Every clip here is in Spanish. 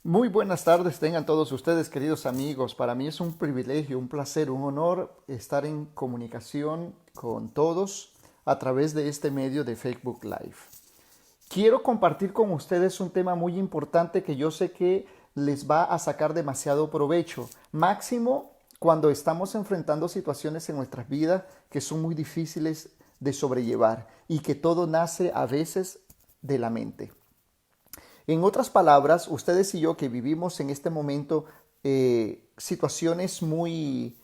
Muy buenas tardes, tengan todos ustedes, queridos amigos. Para mí es un privilegio, un placer, un honor estar en comunicación con todos a través de este medio de Facebook Live. Quiero compartir con ustedes un tema muy importante que yo sé que les va a sacar demasiado provecho, máximo cuando estamos enfrentando situaciones en nuestras vidas que son muy difíciles de sobrellevar y que todo nace a veces de la mente. En otras palabras, ustedes y yo que vivimos en este momento situaciones muy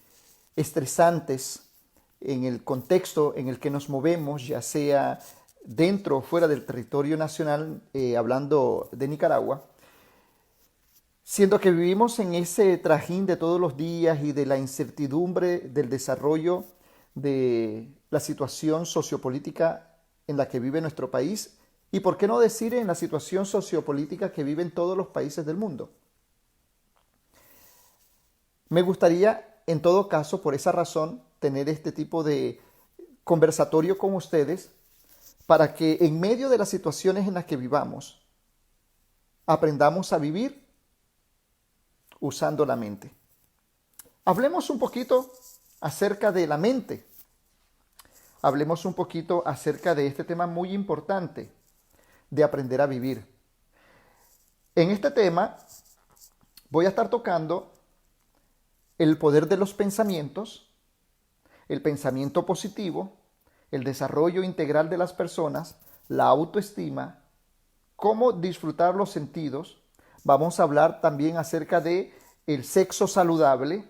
estresantes en el contexto en el que nos movemos, ya sea dentro o fuera del territorio nacional, hablando de Nicaragua, siendo que vivimos en ese trajín de todos los días y de la incertidumbre del desarrollo de la situación sociopolítica en la que vive nuestro país y, por qué no decir, en la situación sociopolítica que viven todos los países del mundo. Me gustaría, en todo caso, por esa razón, tener este tipo de conversatorio con ustedes para que en medio de las situaciones en las que vivamos, aprendamos a vivir usando la mente. Hablemos un poquito acerca de la mente. Hablemos un poquito acerca de este tema muy importante, de aprender a vivir. En este tema voy a estar tocando el poder de los pensamientos, el pensamiento positivo, el desarrollo integral de las personas, la autoestima, cómo disfrutar los sentidos. Vamos a hablar también acerca de el sexo saludable,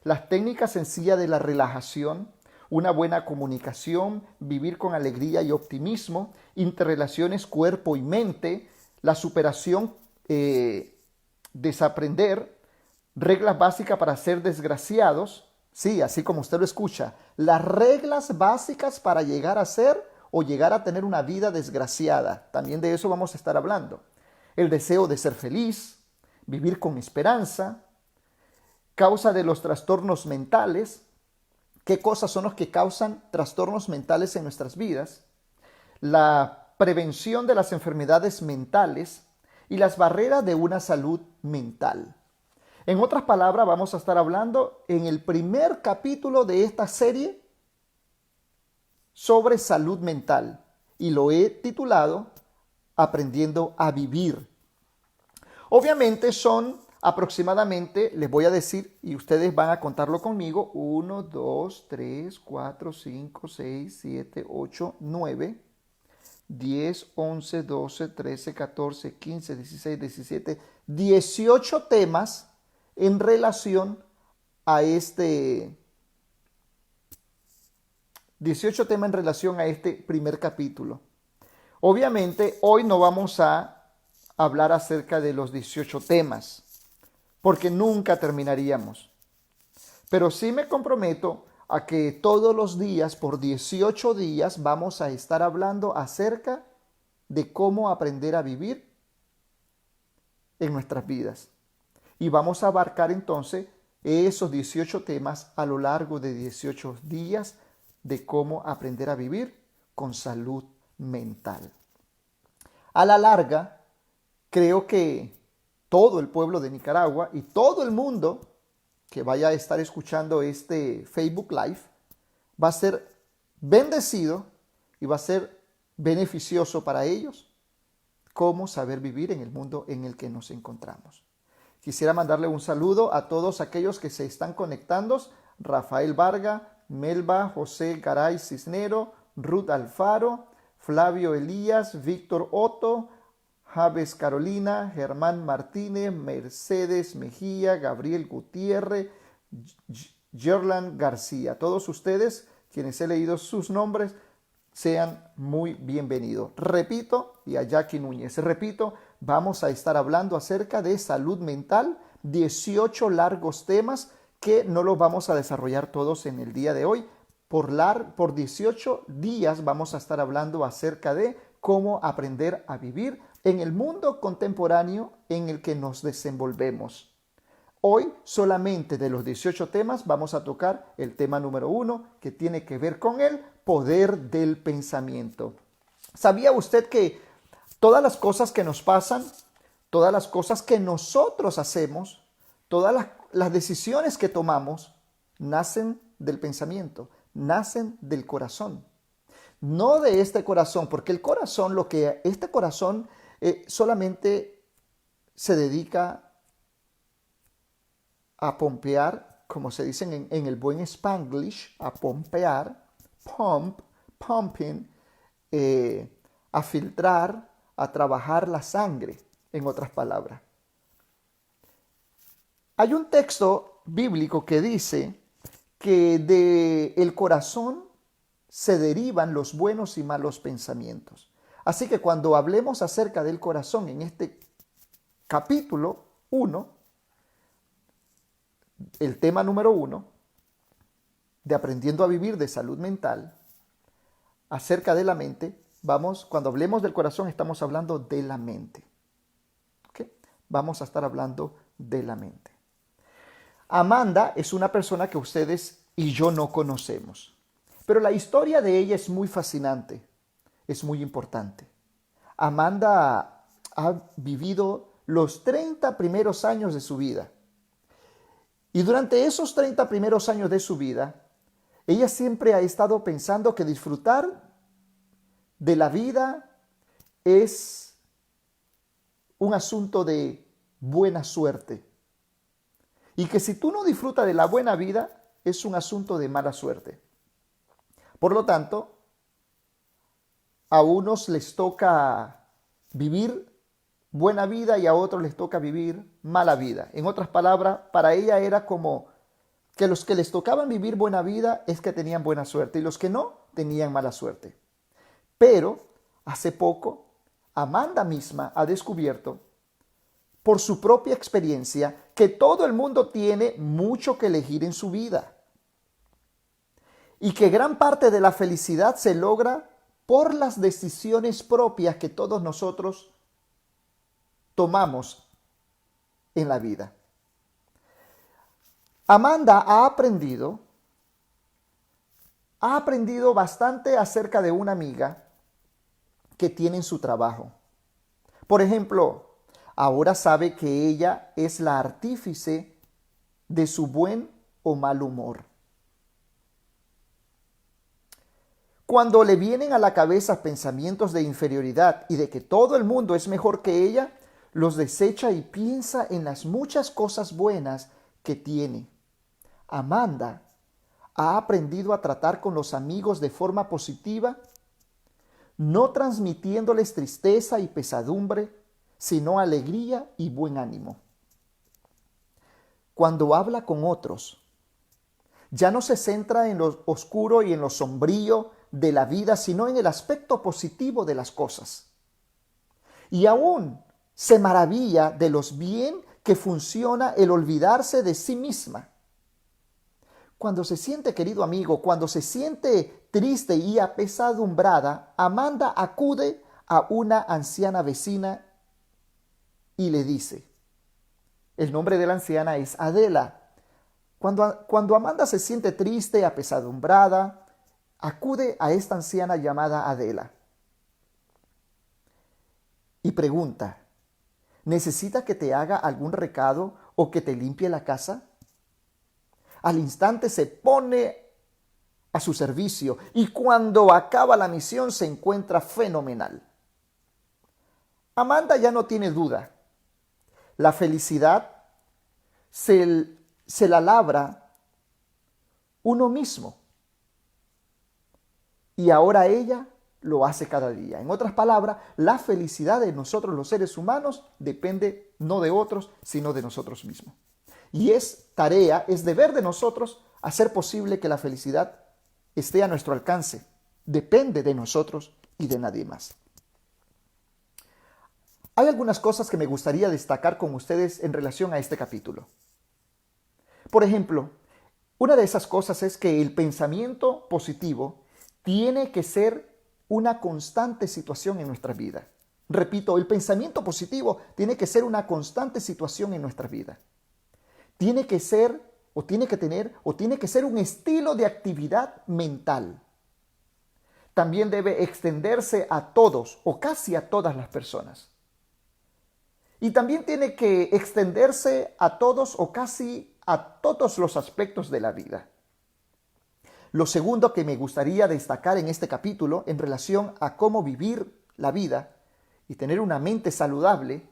las técnicas sencillas de la relajación, una buena comunicación, vivir con alegría y optimismo, interrelaciones cuerpo y mente, la superación, desaprender, reglas básicas para ser desgraciados, sí, así como usted lo escucha, las reglas básicas para llegar a ser o llegar a tener una vida desgraciada. También de eso vamos a estar hablando. El deseo de ser feliz, vivir con esperanza, causa de los trastornos mentales, qué cosas son los que causan trastornos mentales en nuestras vidas, la prevención de las enfermedades mentales y las barreras de una salud mental. En otras palabras, vamos a estar hablando en el primer capítulo de esta serie sobre salud mental y lo he titulado Aprendiendo a Vivir. Obviamente son aproximadamente, les voy a decir y ustedes van a contarlo conmigo, 1, 2, 3, 4, 5, 6, 7, 8, 9, 10, 11, 12, 13, 14, 15, 16, 17, 18 temas en relación a este 18 temas en relación a este primer capítulo. Obviamente, hoy no vamos a hablar acerca de los 18 temas, porque nunca terminaríamos. Pero sí me comprometo a que todos los días, por 18 días, vamos a estar hablando acerca de cómo aprender a vivir en nuestras vidas. Y vamos a abarcar entonces esos 18 temas a lo largo de 18 días de cómo aprender a vivir con salud mental. A la larga, creo que todo el pueblo de Nicaragua y todo el mundo que vaya a estar escuchando este Facebook Live va a ser bendecido y va a ser beneficioso para ellos cómo saber vivir en el mundo en el que nos encontramos. Quisiera mandarle un saludo a todos aquellos que se están conectando: Rafael Varga, Melba, José Garay Cisnero, Ruth Alfaro, Flavio Elías, Víctor Otto, Javes Carolina, Germán Martínez, Mercedes Mejía, Gabriel Gutiérrez, Gerland García. Todos ustedes, quienes he leído sus nombres, sean muy bienvenidos. Repito, y a Jackie Núñez, repito, vamos a estar hablando acerca de salud mental, 18 largos temas que no los vamos a desarrollar todos en el día de hoy. Por 18 días vamos a estar hablando acerca de cómo aprender a vivir en el mundo contemporáneo en el que nos desenvolvemos. Hoy solamente de los 18 temas vamos a tocar el tema número 1, que tiene que ver con el poder del pensamiento. ¿Sabía usted que todas las cosas que nos pasan Todas las cosas que nosotros hacemos, todas las decisiones que tomamos, nacen del pensamiento, nacen del corazón. No de este corazón, porque el corazón, este corazón solamente se dedica a pompear, como se dice en el buen Spanglish, a pompear, pumping, a filtrar, a trabajar la sangre, en otras palabras. Hay un texto bíblico que dice que del corazón se derivan los buenos y malos pensamientos. Así que cuando hablemos acerca del corazón en este capítulo 1, el tema número 1 de aprendiendo a vivir de salud mental, acerca de la mente, cuando hablemos del corazón estamos hablando de la mente. ¿Okay? Vamos a estar hablando de la mente. Amanda es una persona que ustedes y yo no conocemos, pero la historia de ella es muy fascinante, es muy importante. Amanda ha vivido los 30 primeros años de su vida. Y durante esos 30 primeros años de su vida, ella siempre ha estado pensando que disfrutar de la vida es un asunto de buena suerte. Y que si tú no disfrutas de la buena vida, es un asunto de mala suerte. Por lo tanto, a unos les toca vivir buena vida y a otros les toca vivir mala vida. En otras palabras, para ella era como que los que les tocaban vivir buena vida es que tenían buena suerte y los que no tenían mala suerte. Pero hace poco, Amanda misma ha descubierto por su propia experiencia que todo el mundo tiene mucho que elegir en su vida y que gran parte de la felicidad se logra por las decisiones propias que todos nosotros tomamos en la vida. Amanda ha aprendido bastante acerca de una amiga que tiene en su trabajo. Por ejemplo, ahora sabe que ella es la artífice de su buen o mal humor. Cuando le vienen a la cabeza pensamientos de inferioridad y de que todo el mundo es mejor que ella, los desecha y piensa en las muchas cosas buenas que tiene. Amanda ha aprendido a tratar con los amigos de forma positiva, no transmitiéndoles tristeza y pesadumbre, sino alegría y buen ánimo. Cuando habla con otros, ya no se centra en lo oscuro y en lo sombrío de la vida, sino en el aspecto positivo de las cosas. Y aún se maravilla de los bien que funciona el olvidarse de sí misma. Cuando se siente, querido amigo, cuando se siente triste y apesadumbrada, Amanda acude a una anciana vecina y le dice, el nombre de la anciana es Adela. Cuando Amanda se siente triste, apesadumbrada, acude a esta anciana llamada Adela y pregunta, ¿necesita que te haga algún recado o que te limpie la casa? Al instante se pone a su servicio y cuando acaba la misión se encuentra fenomenal. Amanda ya no tiene duda. La felicidad se la labra uno mismo. Y ahora ella lo hace cada día. En otras palabras, la felicidad de nosotros los seres humanos depende no de otros, sino de nosotros mismos. Y es deber de nosotros hacer posible que la felicidad esté a nuestro alcance. Depende de nosotros y de nadie más. Hay algunas cosas que me gustaría destacar con ustedes en relación a este capítulo. Por ejemplo, una de esas cosas es que el pensamiento positivo tiene que ser una constante situación en nuestra vida. Repito, el pensamiento positivo tiene que ser una constante situación en nuestra vida. Tiene que ser, o tiene que tener, o tiene que ser un estilo de actividad mental. También debe extenderse a todos o casi a todas las personas. Y también tiene que extenderse a todos o casi a todos los aspectos de la vida. Lo segundo que me gustaría destacar en este capítulo en relación a cómo vivir la vida y tener una mente saludable,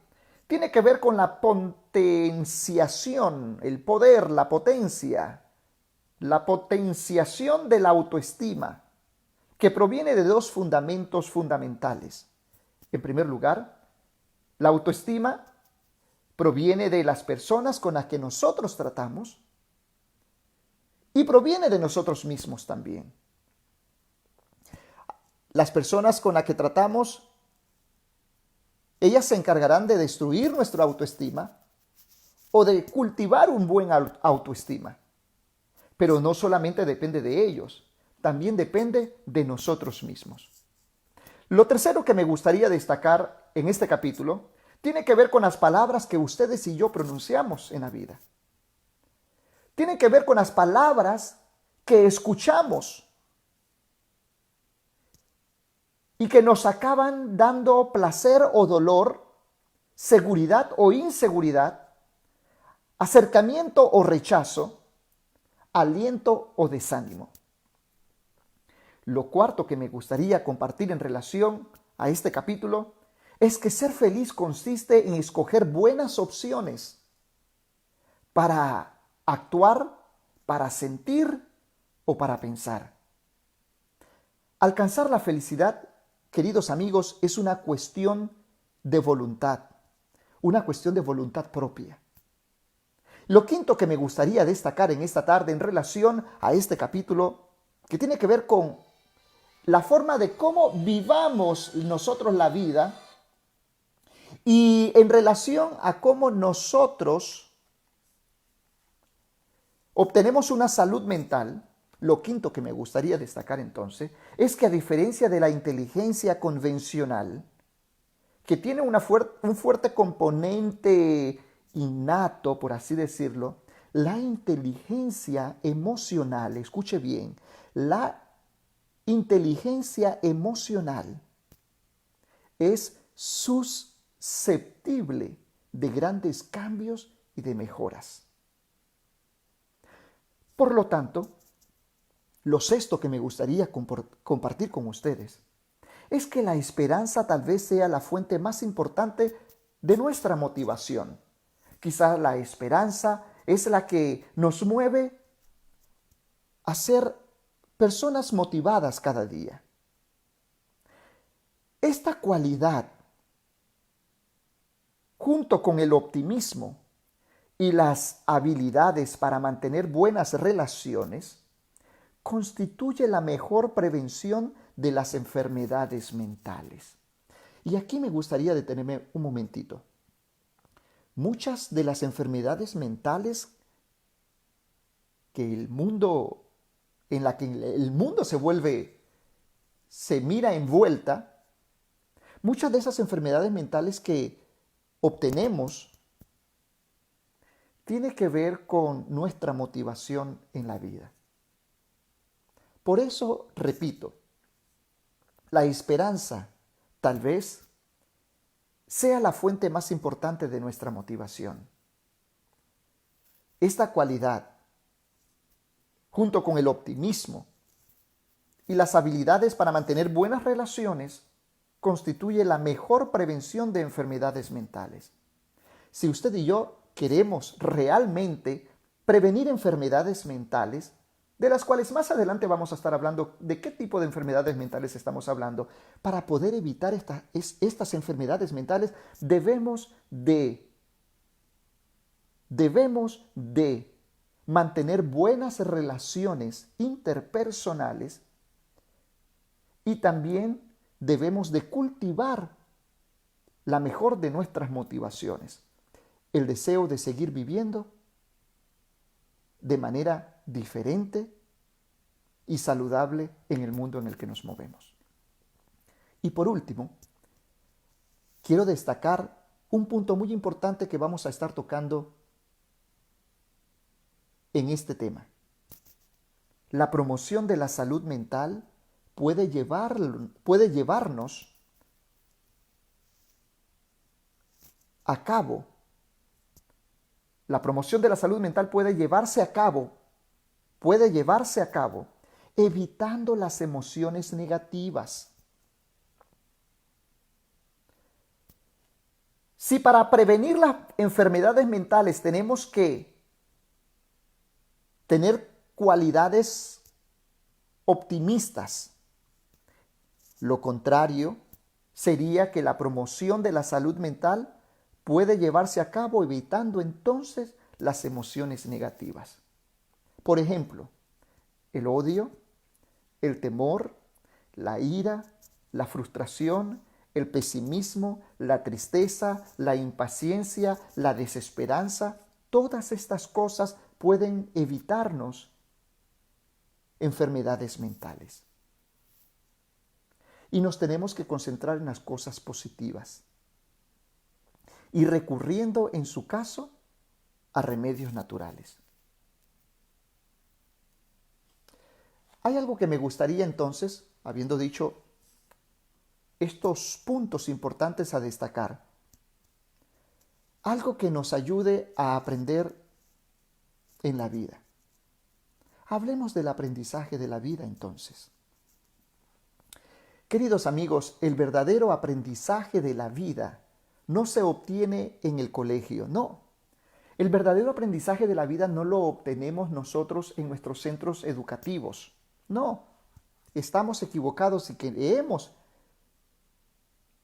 tiene que ver con la potenciación, el poder, la potenciación de la autoestima, que proviene de dos fundamentos fundamentales. En primer lugar, la autoestima proviene de las personas con las que nosotros tratamos y proviene de nosotros mismos también. Las personas con las que tratamos, ellas se encargarán de destruir nuestra autoestima o de cultivar un buen autoestima. Pero no solamente depende de ellos, también depende de nosotros mismos. Lo tercero que me gustaría destacar en este capítulo tiene que ver con las palabras que ustedes y yo pronunciamos en la vida. Tiene que ver con las palabras que escuchamos y que nos acaban dando placer o dolor, seguridad o inseguridad, acercamiento o rechazo, aliento o desánimo. Lo cuarto que me gustaría compartir en relación a este capítulo es que ser feliz consiste en escoger buenas opciones para actuar, para sentir o para pensar. Alcanzar la felicidad, queridos amigos, es una cuestión de voluntad propia. Lo quinto que me gustaría destacar en esta tarde en relación a este capítulo, que tiene que ver con la forma de cómo vivamos nosotros la vida y en relación a cómo nosotros obtenemos una salud mental. Lo quinto que me gustaría destacar entonces es que a diferencia de la inteligencia convencional, que tiene un fuerte componente innato, por así decirlo, la inteligencia emocional, escuche bien, la inteligencia emocional es susceptible de grandes cambios y de mejoras. Por lo tanto, lo sexto que me gustaría compartir con ustedes es que la esperanza tal vez sea la fuente más importante de nuestra motivación. Quizás la esperanza es la que nos mueve a ser personas motivadas cada día. Esta cualidad, junto con el optimismo y las habilidades para mantener buenas relaciones, constituye la mejor prevención de las enfermedades mentales. Y aquí me gustaría detenerme un momentito. Muchas de las enfermedades mentales en la que el mundo se mira envuelta, muchas de esas enfermedades mentales que obtenemos tiene que ver con nuestra motivación en la vida. Por eso, repito, la esperanza tal vez sea la fuente más importante de nuestra motivación. Esta cualidad, junto con el optimismo y las habilidades para mantener buenas relaciones, constituye la mejor prevención de enfermedades mentales. Si usted y yo queremos realmente prevenir enfermedades mentales, de las cuales más adelante vamos a estar hablando de qué tipo de enfermedades mentales estamos hablando, para poder evitar estas enfermedades mentales debemos de mantener buenas relaciones interpersonales y también debemos de cultivar la mejor de nuestras motivaciones, el deseo de seguir viviendo de manera diferente y saludable en el mundo en el que nos movemos. Y por último, quiero destacar un punto muy importante que vamos a estar tocando en este tema. La promoción de la salud mental puede llevarnos a cabo, la promoción de la salud mental puede llevarse a cabo evitando las emociones negativas. Si para prevenir las enfermedades mentales tenemos que tener cualidades optimistas, lo contrario sería que la promoción de la salud mental puede llevarse a cabo evitando entonces las emociones negativas. Por ejemplo, el odio, el temor, la ira, la frustración, el pesimismo, la tristeza, la impaciencia, la desesperanza, todas estas cosas pueden evitarnos enfermedades mentales. Y nos tenemos que concentrar en las cosas positivas y recurriendo, en su caso, a remedios naturales. Hay algo que me gustaría entonces, habiendo dicho estos puntos importantes a destacar, algo que nos ayude a aprender en la vida. Hablemos del aprendizaje de la vida entonces. Queridos amigos, el verdadero aprendizaje de la vida no se obtiene en el colegio, no. El verdadero aprendizaje de la vida no lo obtenemos nosotros en nuestros centros educativos, no. Estamos equivocados y creemos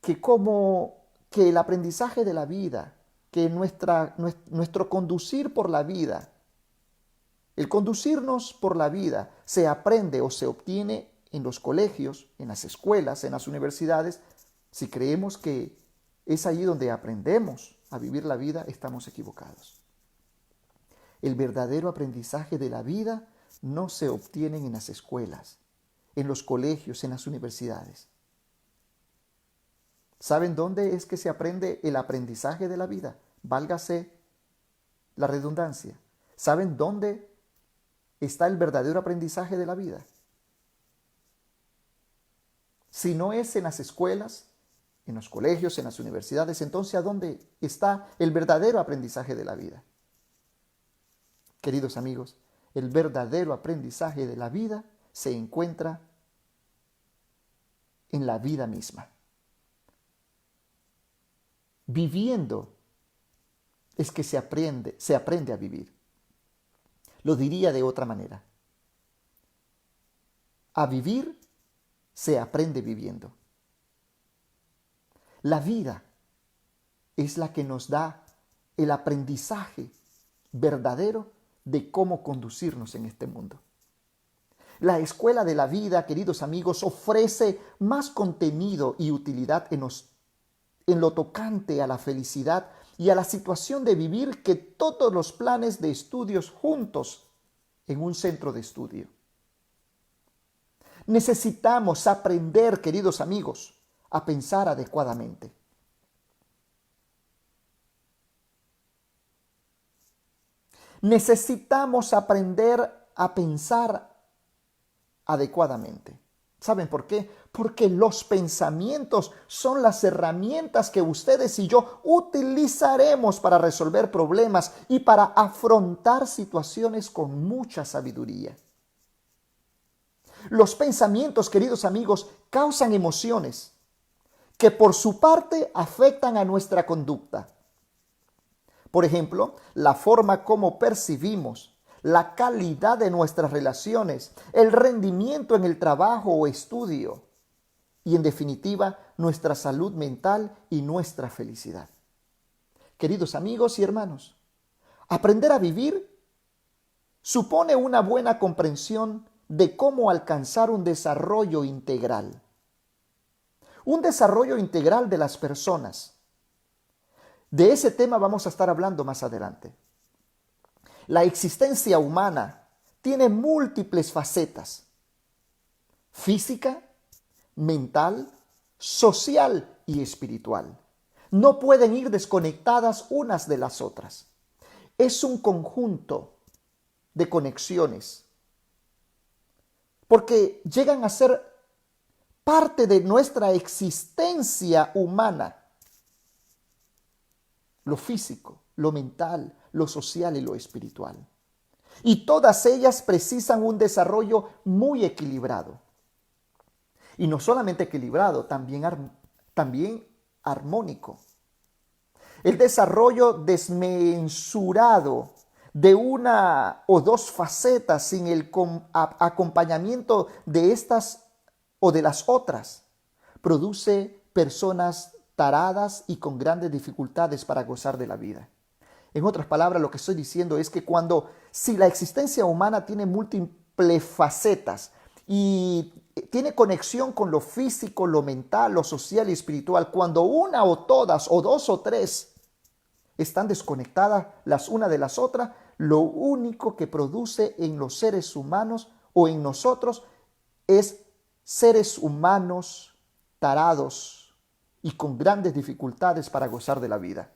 que el aprendizaje de la vida, que nuestro conducir por la vida, el conducirnos por la vida se aprende o se obtiene en los colegios, en las escuelas, en las universidades. Si creemos que es allí donde aprendemos a vivir la vida, estamos equivocados. El verdadero aprendizaje de la vida no se obtiene en las escuelas, en los colegios, en las universidades. ¿Saben dónde es que se aprende el aprendizaje de la vida? Válgase la redundancia. ¿Saben dónde está el verdadero aprendizaje de la vida? Si no es en las escuelas, en los colegios, en las universidades, entonces ¿a dónde está el verdadero aprendizaje de la vida? Queridos amigos, el verdadero aprendizaje de la vida se encuentra en la vida misma. Viviendo es que se aprende a vivir. Lo diría de otra manera. A vivir se aprende viviendo. La vida es la que nos da el aprendizaje verdadero de cómo conducirnos en este mundo. La escuela de la vida, queridos amigos, ofrece más contenido y utilidad en lo tocante a la felicidad y a la situación de vivir que todos los planes de estudios juntos en un centro de estudio. Necesitamos aprender, queridos amigos, a pensar adecuadamente. Necesitamos aprender a pensar adecuadamente. ¿Saben por qué? Porque los pensamientos son las herramientas que ustedes y yo utilizaremos para resolver problemas y para afrontar situaciones con mucha sabiduría. Los pensamientos, queridos amigos, causan emociones que por su parte afectan a nuestra conducta. Por ejemplo, la forma como percibimos, la calidad de nuestras relaciones, el rendimiento en el trabajo o estudio y, en definitiva, nuestra salud mental y nuestra felicidad. Queridos amigos y hermanos, aprender a vivir supone una buena comprensión de cómo alcanzar un desarrollo integral. Un desarrollo integral de las personas. De ese tema vamos a estar hablando más adelante. La existencia humana tiene múltiples facetas: física, mental, social y espiritual. No pueden ir desconectadas unas de las otras. Es un conjunto de conexiones, porque llegan a ser parte de nuestra existencia humana. lo físico, lo mental, lo social y lo espiritual. Y todas ellas precisan un desarrollo muy equilibrado. Y no solamente equilibrado, también armónico. El desarrollo desmesurado de una o dos facetas sin el acompañamiento de estas o de las otras produce personas taradas y con grandes dificultades para gozar de la vida. En otras palabras, lo que estoy diciendo es que si la existencia humana tiene múltiples facetas y tiene conexión con lo físico, lo mental, lo social y espiritual, cuando una o todas o dos o tres están desconectadas las unas de las otras, lo único que produce en los seres humanos o en nosotros es seres humanos tarados y con grandes dificultades para gozar de la vida.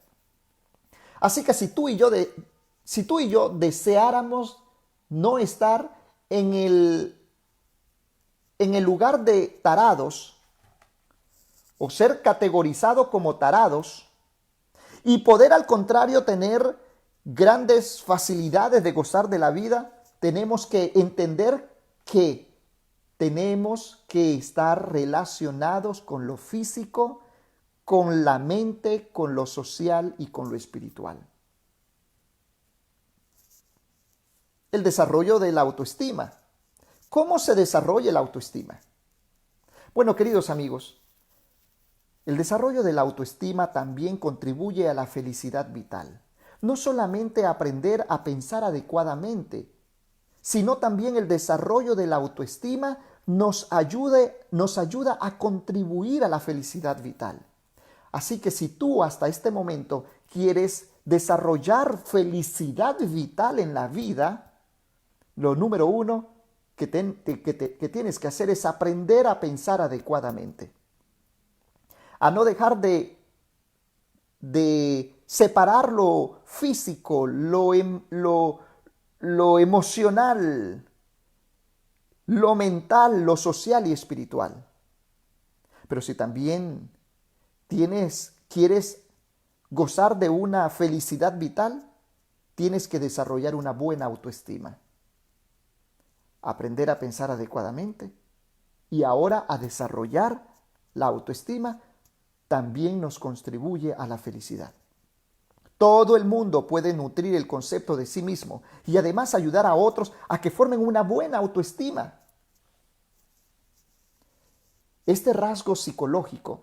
Así que si tú y yo deseáramos no estar en el lugar de tarados o ser categorizados como tarados y poder al contrario tener grandes facilidades de gozar de la vida, tenemos que entender que tenemos que estar relacionados con lo físico, con la mente, con lo social y con lo espiritual. El desarrollo de la autoestima. ¿Cómo se desarrolla la autoestima? Bueno, queridos amigos, el desarrollo de la autoestima también contribuye a la felicidad vital. No solamente a aprender a pensar adecuadamente, sino también el desarrollo de la autoestima nos ayuda a contribuir a la felicidad vital. Así que si tú hasta este momento quieres desarrollar felicidad vital en la vida, lo número uno que tienes que hacer es aprender a pensar adecuadamente. A no dejar de separar lo físico, lo emocional, lo mental, lo social y espiritual. Pero si también quieres gozar de una felicidad vital, tienes que desarrollar una buena autoestima. Aprender a pensar adecuadamente y ahora a desarrollar la autoestima también nos contribuye a la felicidad. Todo el mundo puede nutrir el concepto de sí mismo y además ayudar a otros a que formen una buena autoestima. Este rasgo psicológico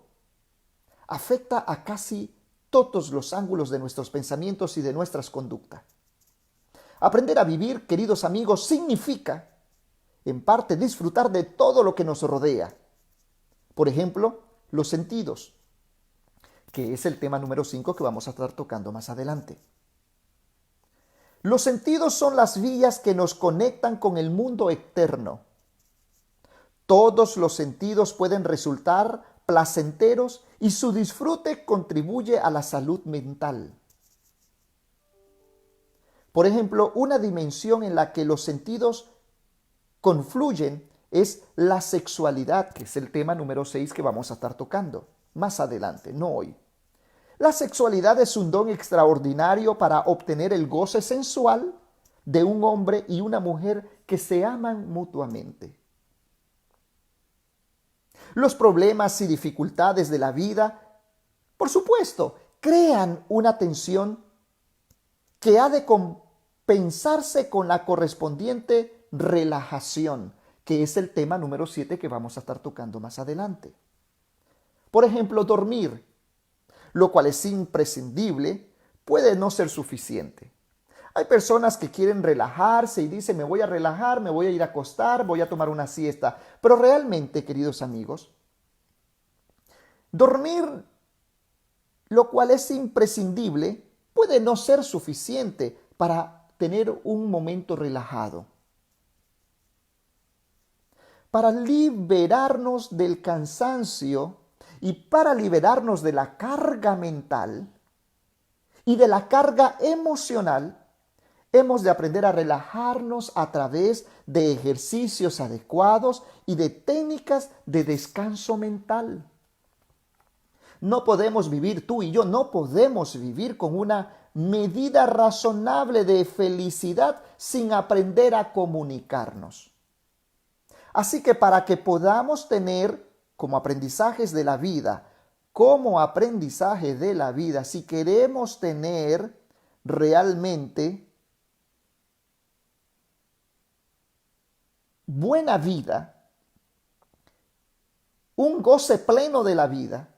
afecta a casi todos los ángulos de nuestros pensamientos y de nuestras conductas. Aprender a vivir, queridos amigos, significa, en parte, disfrutar de todo lo que nos rodea. Por ejemplo, los sentidos, que es el tema número 5 que vamos a estar tocando más adelante. Los sentidos son las vías que nos conectan con el mundo externo. Todos los sentidos pueden resultar placenteros y su disfrute contribuye a la salud mental. Por ejemplo, una dimensión en la que los sentidos confluyen es la sexualidad, que es el tema número 6 que vamos a estar tocando más adelante, no hoy. La sexualidad es un don extraordinario para obtener el goce sensual de un hombre y una mujer que se aman mutuamente. Los problemas y dificultades de la vida, por supuesto, crean una tensión que ha de compensarse con la correspondiente relajación, que es el tema número 7 que vamos a estar tocando más adelante. Por ejemplo, dormir, lo cual es imprescindible, puede no ser suficiente. Hay personas que quieren relajarse y dicen, me voy a relajar, me voy a ir a acostar, voy a tomar una siesta. Pero realmente, queridos amigos, dormir, lo cual es imprescindible, puede no ser suficiente para tener un momento relajado. Para liberarnos del cansancio y para liberarnos de la carga mental y de la carga emocional, hemos de aprender a relajarnos a través de ejercicios adecuados y de técnicas de descanso mental. No podemos vivir, tú y yo, no podemos vivir con una medida razonable de felicidad sin aprender a comunicarnos. Así que para que podamos tener como aprendizajes de la vida, si queremos tener realmente buena vida, un goce pleno de la vida,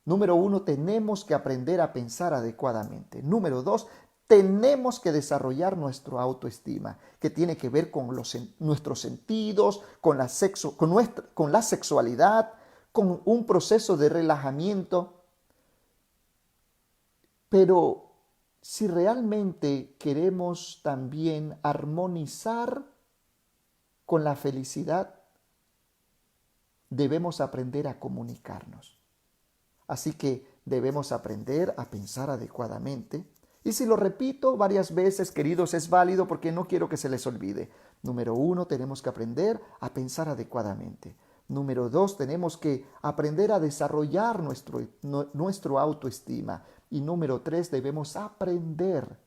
número 1, tenemos que aprender a pensar adecuadamente. Número 2, tenemos que desarrollar nuestra autoestima, que tiene que ver con nuestros sentidos, con la sexualidad, con un proceso de relajamiento. Pero si realmente queremos también armonizar con la felicidad, debemos aprender a comunicarnos. Así que debemos aprender a pensar adecuadamente. Y si lo repito varias veces, queridos, es válido porque no quiero que se les olvide. Número 1, tenemos que aprender a pensar adecuadamente. Número 2, tenemos que aprender a desarrollar nuestro autoestima. Y número 3, debemos aprender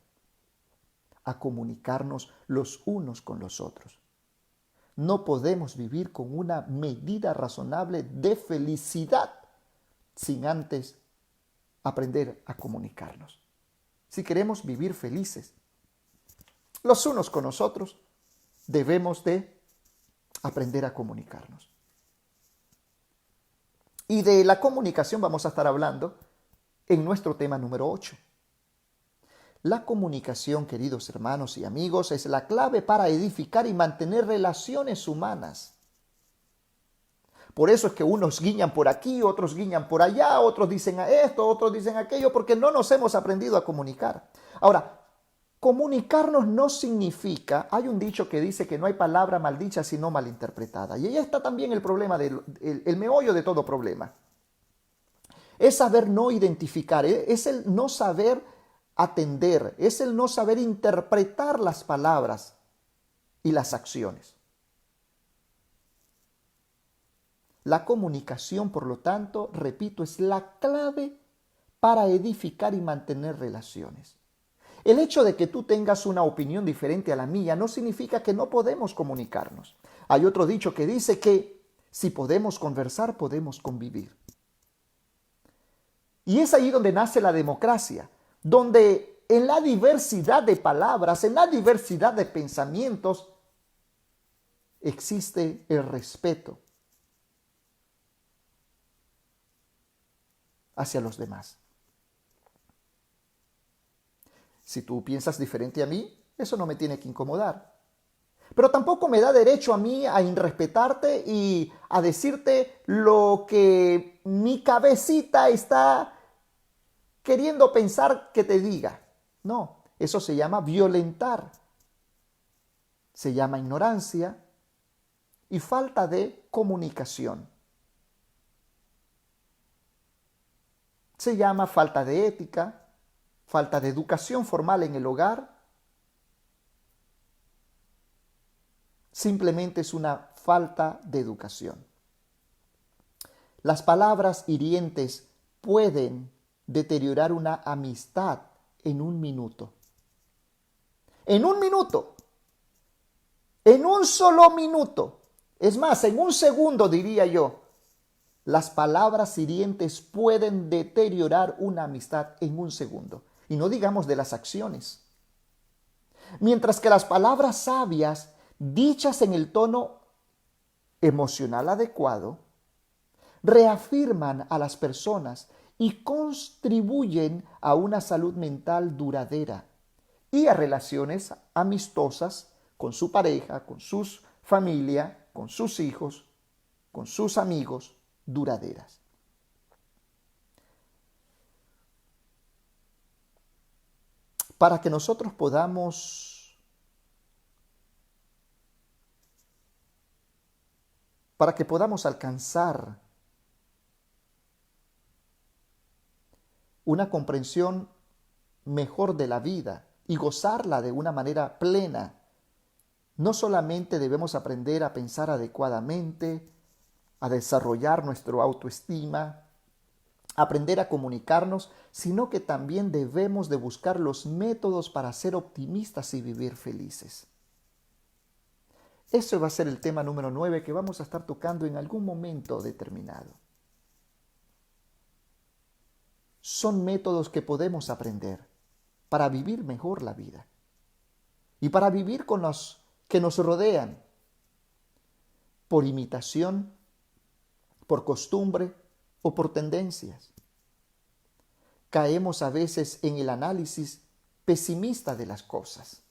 a comunicarnos los unos con los otros. No podemos vivir con una medida razonable de felicidad sin antes aprender a comunicarnos. Si queremos vivir felices los unos con los otros, debemos de aprender a comunicarnos. Y de la comunicación vamos a estar hablando en nuestro tema número 8. La comunicación, queridos hermanos y amigos, es la clave para edificar y mantener relaciones humanas. Por eso es que unos guiñan por aquí, otros guiñan por allá, otros dicen esto, otros dicen aquello, porque no nos hemos aprendido a comunicar. Ahora, comunicarnos no significa, hay un dicho que dice que no hay palabra maldicha sino malinterpretada. Y ahí está también el problema, el meollo de todo problema. Es saber no identificar, es el no saber atender, es el no saber interpretar las palabras y las acciones. La comunicación, por lo tanto, repito, es la clave para edificar y mantener relaciones. El hecho de que tú tengas una opinión diferente a la mía no significa que no podemos comunicarnos. Hay otro dicho que dice que si podemos conversar, podemos convivir. Y es ahí donde nace la democracia, donde en la diversidad de palabras, en la diversidad de pensamientos, existe el respeto hacia los demás. Si tú piensas diferente a mí, eso no me tiene que incomodar. Pero tampoco me da derecho a mí a irrespetarte y a decirte lo que mi cabecita está queriendo pensar que te diga. No, eso se llama violentar. Se llama ignorancia y falta de comunicación. Se llama falta de ética, falta de educación formal en el hogar. Simplemente es una falta de educación. Las palabras hirientes pueden deteriorar una amistad en un minuto. En un minuto. En un solo minuto. Es más, en un segundo diría yo. Las palabras hirientes pueden deteriorar una amistad en un segundo. Y no digamos de las acciones. Mientras que las palabras sabias, dichas en el tono emocional adecuado, reafirman a las personas y contribuyen a una salud mental duradera y a relaciones amistosas con su pareja, con su familia, con sus hijos, con sus amigos, duraderas. Para que nosotros podamos alcanzar una comprensión mejor de la vida y gozarla de una manera plena, no solamente debemos aprender a pensar adecuadamente, a desarrollar nuestra autoestima, aprender a comunicarnos, sino que también debemos de buscar los métodos para ser optimistas y vivir felices. Eso va a ser el tema número 9 que vamos a estar tocando en algún momento determinado. Son métodos que podemos aprender para vivir mejor la vida y para vivir con los que nos rodean, por imitación, por costumbre o por tendencias. Caemos a veces en el análisis pesimista de las cosas.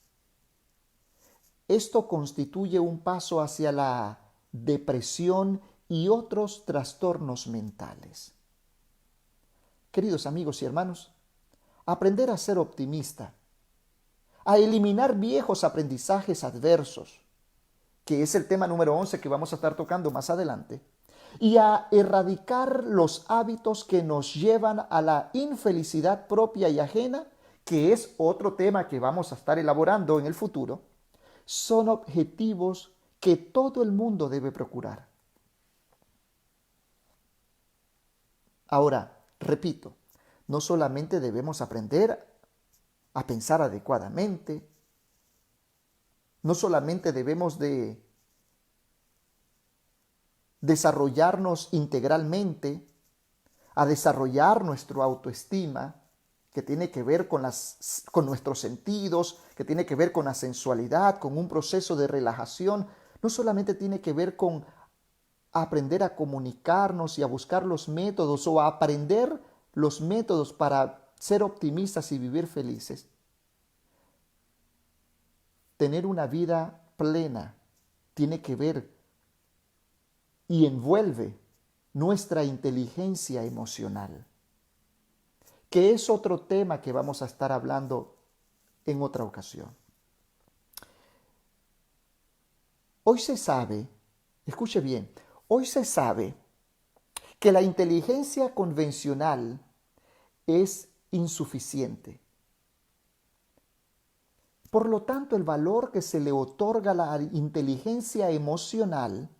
Esto constituye un paso hacia la depresión y otros trastornos mentales. Queridos amigos y hermanos, aprender a ser optimista, a eliminar viejos aprendizajes adversos, que es el tema número 11 que vamos a estar tocando más adelante, y a erradicar los hábitos que nos llevan a la infelicidad propia y ajena, que es otro tema que vamos a estar elaborando en el futuro, son objetivos que todo el mundo debe procurar. Ahora, repito, no solamente debemos aprender a pensar adecuadamente, no solamente debemos de desarrollarnos integralmente, a desarrollar nuestra autoestima, que tiene que ver con nuestros sentidos, que tiene que ver con la sensualidad, con un proceso de relajación. No solamente tiene que ver con aprender a comunicarnos y a buscar los métodos o a aprender los métodos para ser optimistas y vivir felices. Tener una vida plena tiene que ver y envuelve nuestra inteligencia emocional, que es otro tema que vamos a estar hablando en otra ocasión. Hoy se sabe, escuche bien, hoy se sabe que la inteligencia convencional es insuficiente. Por lo tanto, el valor que se le otorga a la inteligencia emocional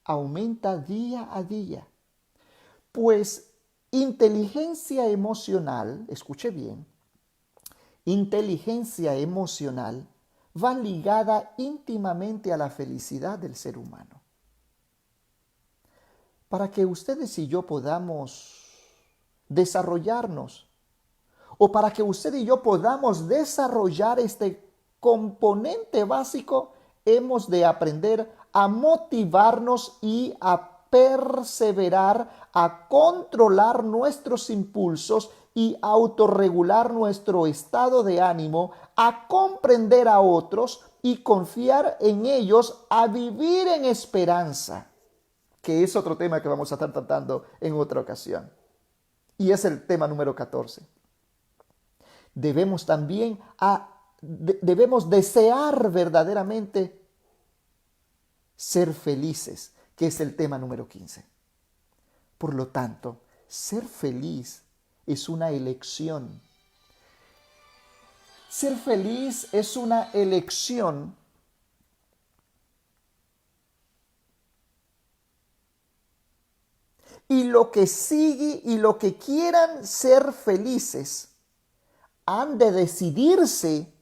aumenta día a día. Pues inteligencia emocional, escuche bien, inteligencia emocional va ligada íntimamente a la felicidad del ser humano. Para que ustedes y yo podamos desarrollarnos, o para que usted y yo podamos desarrollar este componente básico, hemos de aprender a motivarnos y a perseverar, a controlar nuestros impulsos y autorregular nuestro estado de ánimo, a comprender a otros y confiar en ellos, a vivir en esperanza, que es otro tema que vamos a estar tratando en otra ocasión. Y es el tema número 14. Debemos también debemos desear verdaderamente ser felices, que es el tema número 15. Por lo tanto, ser feliz es una elección. Ser feliz es una elección y lo que sigue y lo que quieran ser felices han de decidirse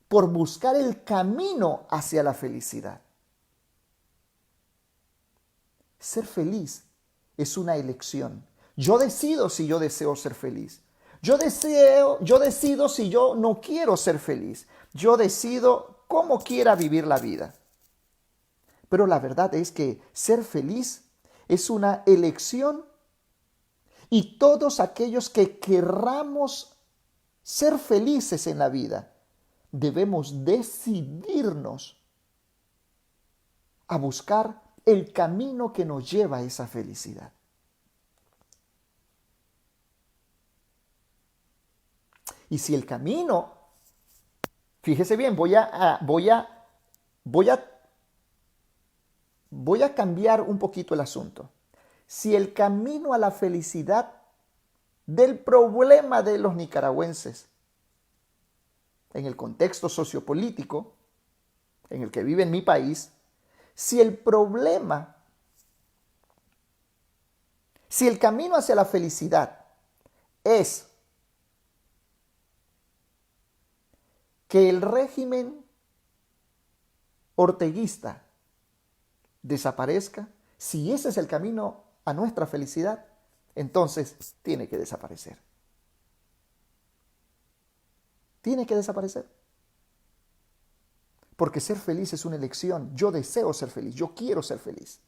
por buscar el camino hacia la felicidad. Ser feliz es una elección. Yo decido si yo deseo ser feliz. Yo decido si yo no quiero ser feliz. Yo decido cómo quiera vivir la vida. Pero la verdad es que ser feliz es una elección y todos aquellos que querramos ser felices en la vida, debemos decidirnos a buscar el camino que nos lleva a esa felicidad. Y si el camino, fíjese bien, voy a cambiar un poquito el asunto. Si el camino a la felicidad del problema de los nicaragüenses en el contexto sociopolítico en el que vive en mi país, si el camino hacia la felicidad es que el régimen orteguista desaparezca. Si ese es el camino a nuestra felicidad, entonces tiene que desaparecer. Tiene que desaparecer. Porque ser feliz es una elección. Yo deseo ser feliz. Yo quiero ser feliz.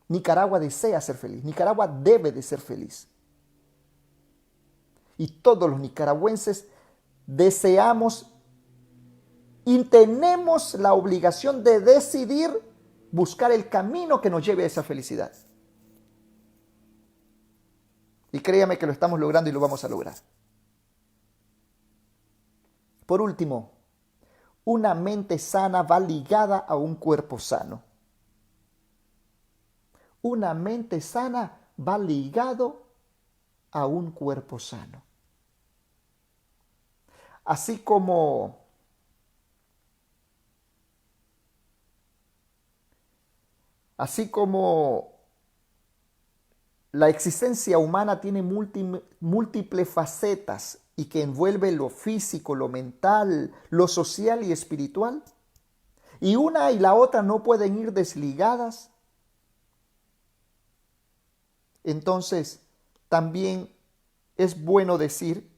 Nicaragua desea ser feliz. Nicaragua debe de ser feliz. Y todos los nicaragüenses deseamos y tenemos la obligación de decidir buscar el camino que nos lleve a esa felicidad. Y créame que lo estamos logrando y lo vamos a lograr. Por último, una mente sana va ligada a un cuerpo sano. Una mente sana va ligado a un cuerpo sano. Así como la existencia humana tiene múltiples facetas y que envuelve lo físico, lo mental, lo social y espiritual, y una y la otra no pueden ir desligadas, entonces también es bueno decir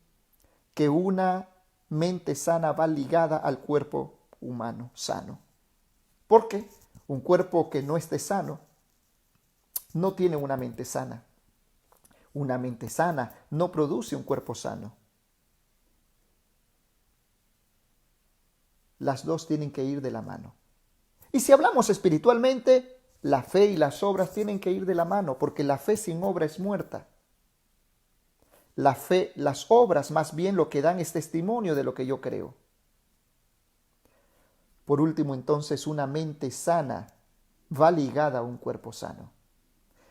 que una mente sana va ligada al cuerpo humano sano. ¿Por qué? Un cuerpo que no esté sano no tiene una mente sana. Una mente sana no produce un cuerpo sano. Las dos tienen que ir de la mano. Y si hablamos espiritualmente, la fe y las obras tienen que ir de la mano, porque la fe sin obra es muerta. La fe, las obras más bien lo que dan es testimonio de lo que yo creo. Por último, entonces, una mente sana va ligada a un cuerpo sano.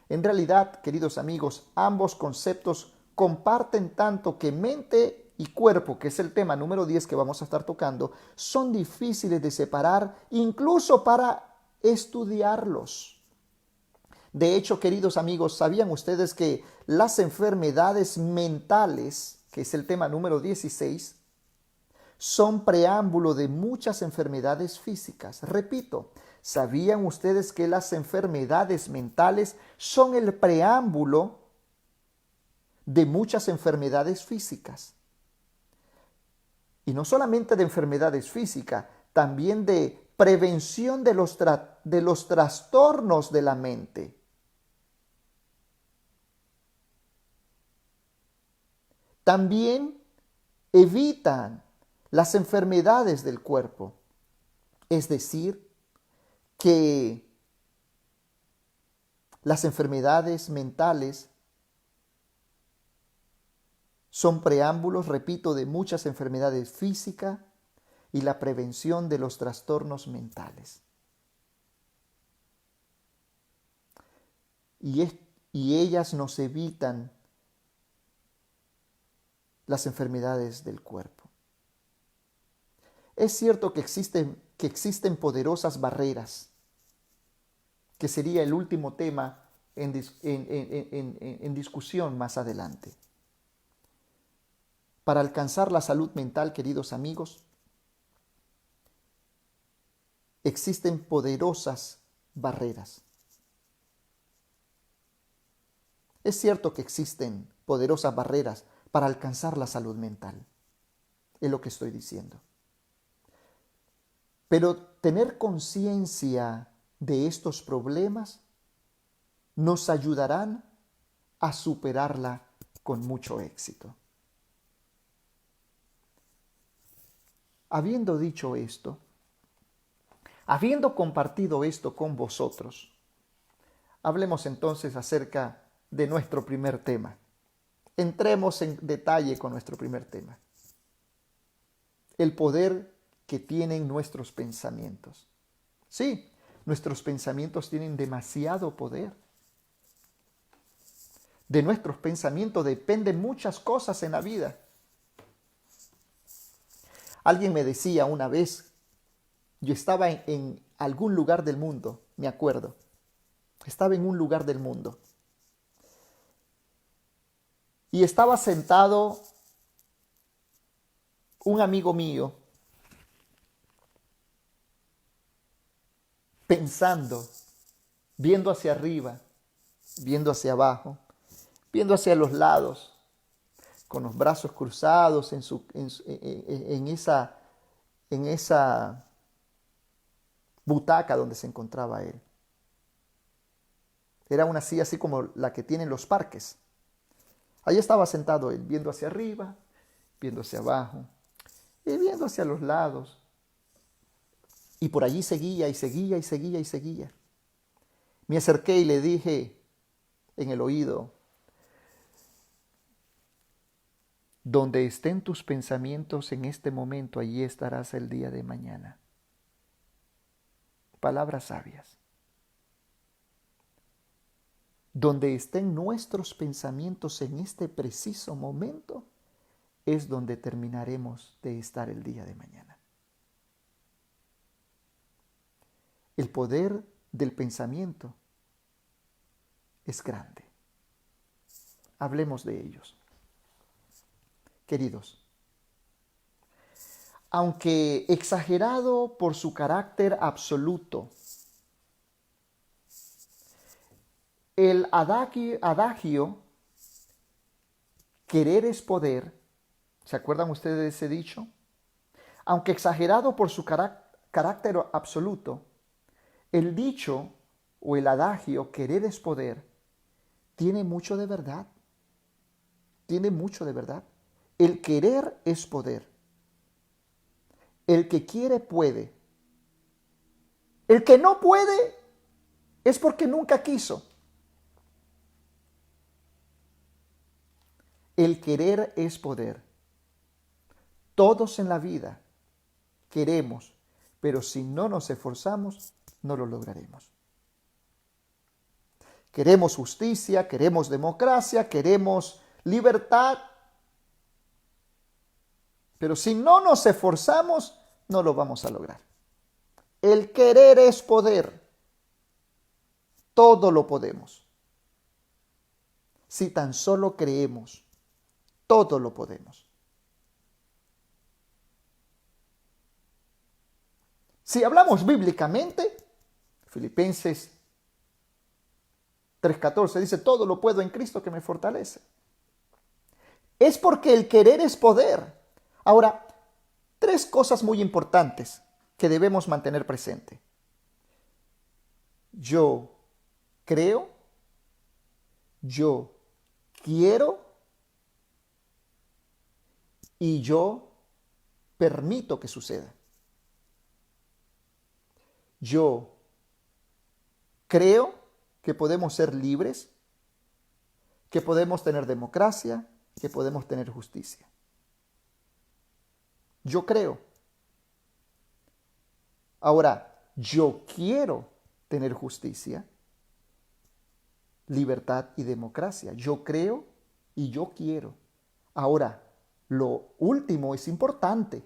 En realidad, queridos amigos, ambos conceptos comparten tanto que mente y cuerpo, que es el tema número 10 que vamos a estar tocando, son difíciles de separar incluso para estudiarlos. De hecho, queridos amigos, ¿sabían ustedes que las enfermedades mentales, que es el tema número 16, son preámbulo de muchas enfermedades físicas? Repito, ¿sabían ustedes que las enfermedades mentales son el preámbulo de muchas enfermedades físicas? Y no solamente de enfermedades físicas, también de prevención de los trastornos de la mente. También evitan las enfermedades del cuerpo. Es decir, que las enfermedades mentales son preámbulos, repito, de muchas enfermedades físicas y la prevención de los trastornos mentales. Y ellas nos evitan las enfermedades del cuerpo. Es cierto que existen poderosas barreras, que sería el último tema en discusión más adelante. Para alcanzar la salud mental, queridos amigos, existen poderosas barreras. Es cierto que existen poderosas barreras para alcanzar la salud mental. Es lo que estoy diciendo. Pero tener conciencia de estos problemas nos ayudarán a superarla con mucho éxito. Habiendo dicho esto, habiendo compartido esto con vosotros, hablemos entonces acerca de nuestro primer tema. Entremos en detalle con nuestro primer tema. El poder que tienen nuestros pensamientos. Sí, nuestros pensamientos tienen demasiado poder. De nuestros pensamientos dependen muchas cosas en la vida. Alguien me decía una vez, yo estaba en algún lugar del mundo, me acuerdo. Estaba en un lugar del mundo. y estaba sentado un amigo mío pensando, viendo hacia arriba, viendo hacia abajo, viendo hacia los lados, con los brazos cruzados en esa butaca donde se encontraba él. Era una silla así como la que tienen los parques. Allí estaba sentado él, viendo hacia arriba, viendo hacia abajo y viendo hacia los lados. Y por allí seguía y seguía y seguía y seguía. Me acerqué y le dije en el oído: donde estén tus pensamientos en este momento, allí estarás el día de mañana. Palabras sabias. Donde estén nuestros pensamientos en este preciso momento, es donde terminaremos de estar el día de mañana. El poder del pensamiento es grande. Hablemos de ellos. Queridos, aunque exagerado por su carácter absoluto, el adagio querer es poder, ¿se acuerdan ustedes de ese dicho? Aunque exagerado por su carácter absoluto, el dicho o el adagio querer es poder tiene mucho de verdad. Tiene mucho de verdad. El querer es poder. El que quiere puede. El que no puede es porque nunca quiso. El querer es poder. Todos en la vida queremos, pero si no nos esforzamos, no lo lograremos. Queremos justicia, queremos democracia, queremos libertad, pero si no nos esforzamos, no lo vamos a lograr. El querer es poder. Todo lo podemos. Si tan solo creemos, todo lo podemos. Si hablamos bíblicamente, Filipenses 3:14 dice: todo lo puedo en Cristo que me fortalece. Es porque el querer es poder. Ahora, tres cosas muy importantes que debemos mantener presente. Yo creo, yo quiero y yo permito que suceda. Yo creo que podemos ser libres, que podemos tener democracia, que podemos tener justicia. Yo creo. Ahora, yo quiero tener justicia, libertad y democracia. Yo creo y yo quiero. Ahora, lo último es importante.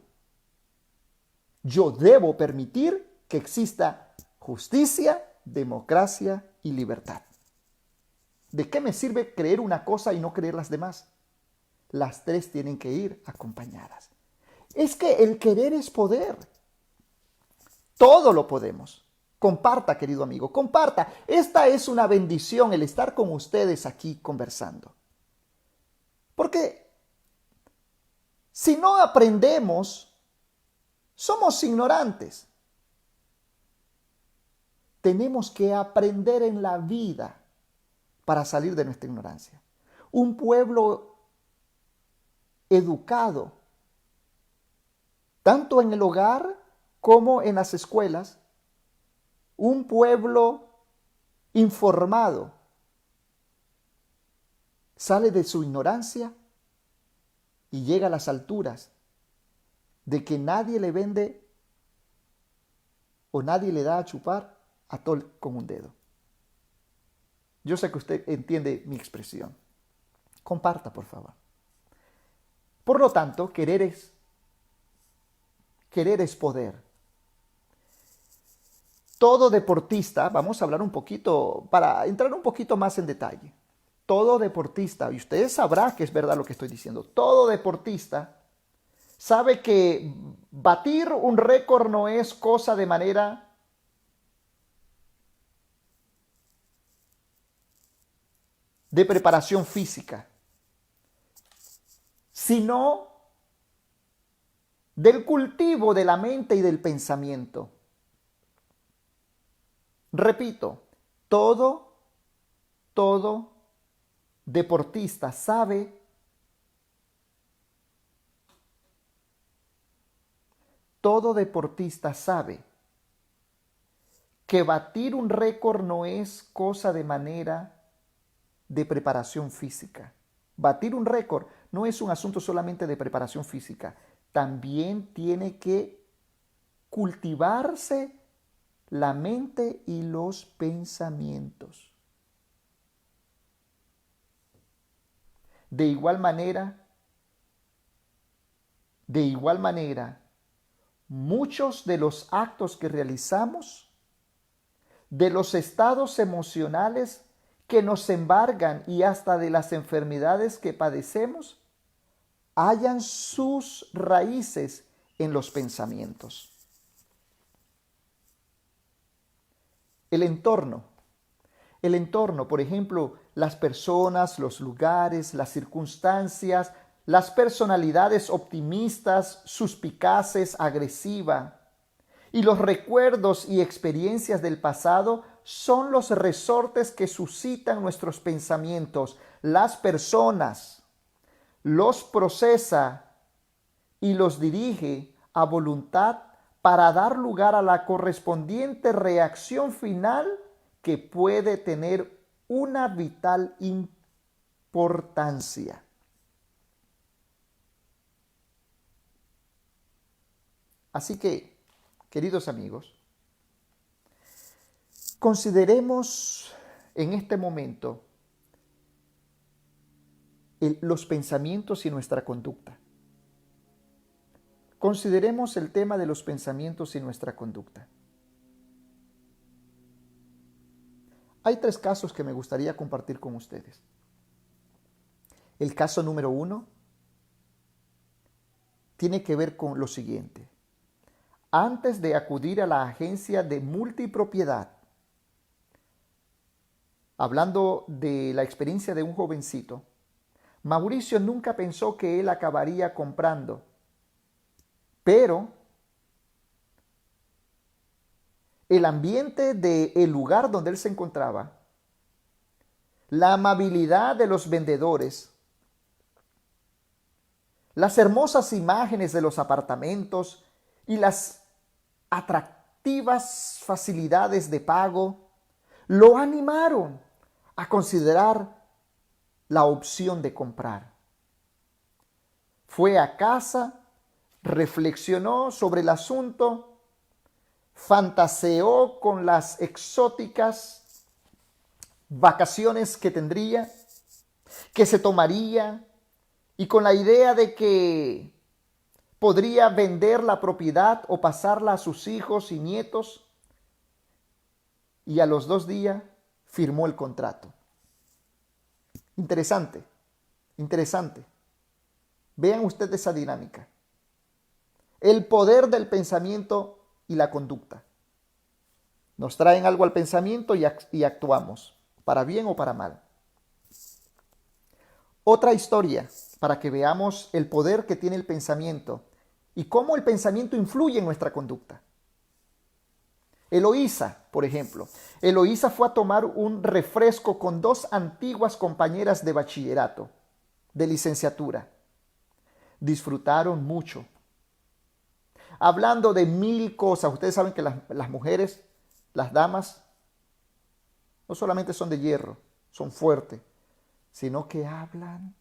Yo debo permitir que exista justicia, democracia y libertad. ¿De qué me sirve creer una cosa y no creer las demás? Las tres tienen que ir acompañadas. Es que el querer es poder. Todo lo podemos. Comparta, querido amigo, comparta. Esta es una bendición el estar con ustedes aquí conversando. Porque si no aprendemos, somos ignorantes. Tenemos que aprender en la vida para salir de nuestra ignorancia. Un pueblo educado, tanto en el hogar como en las escuelas, un pueblo informado, sale de su ignorancia y llega a las alturas de que nadie le vende o nadie le da a chupar atol con un dedo. Yo sé que usted entiende mi expresión. Comparta, por favor. Por lo tanto, querer es poder. Todo deportista, vamos a hablar un poquito, para entrar un poquito más en detalle. todo deportista, y ustedes sabrán que es verdad lo que estoy diciendo, todo deportista sabe que batir un récord no es cosa de manera de preparación física, sino del cultivo de la mente y del pensamiento. Repito, todo deportista sabe que batir un récord no es cosa de manera de preparación física. Batir un récord no es un asunto solamente de preparación física, también tiene que cultivarse la mente y los pensamientos. De igual manera, muchos de los actos que realizamos, de los estados emocionales que nos embargan y hasta de las enfermedades que padecemos, hallan sus raíces en los pensamientos. El entorno, por ejemplo, las personas, los lugares, las circunstancias, las personalidades optimistas, suspicaces, agresivas, y los recuerdos y experiencias del pasado son los resortes que suscitan nuestros pensamientos. Las personas los procesa y los dirige a voluntad para dar lugar a la correspondiente reacción final que puede tener una vital importancia. Así que, queridos amigos, consideremos en este momento los pensamientos y nuestra conducta. Consideremos el tema de los pensamientos y nuestra conducta. Hay 3 casos que me gustaría compartir con ustedes. El caso número 1 tiene que ver con lo siguiente. Antes de acudir a la agencia de multipropiedad, hablando de la experiencia de un jovencito, Mauricio nunca pensó que él acabaría comprando, pero el ambiente del lugar donde él se encontraba, la amabilidad de los vendedores, las hermosas imágenes de los apartamentos y las atractivas facilidades de pago lo animaron a considerar la opción de comprar. Fue a casa, reflexionó sobre el asunto, fantaseó con las exóticas vacaciones que tendría, que se tomaría, y con la idea de que podría vender la propiedad o pasarla a sus hijos y nietos, y a los 2 días firmó el contrato. Interesante. Vean ustedes esa dinámica. El poder del pensamiento y la conducta. Nos traen algo al pensamiento y actuamos, para bien o para mal. Otra historia, para que veamos el poder que tiene el pensamiento y cómo el pensamiento influye en nuestra conducta. Eloísa, por ejemplo. Eloísa fue a tomar un refresco con 2 antiguas compañeras de bachillerato, de licenciatura. Disfrutaron mucho. Hablando de 1000 cosas. Ustedes saben que las mujeres, las damas, no solamente son de hierro, son fuertes, sino que hablan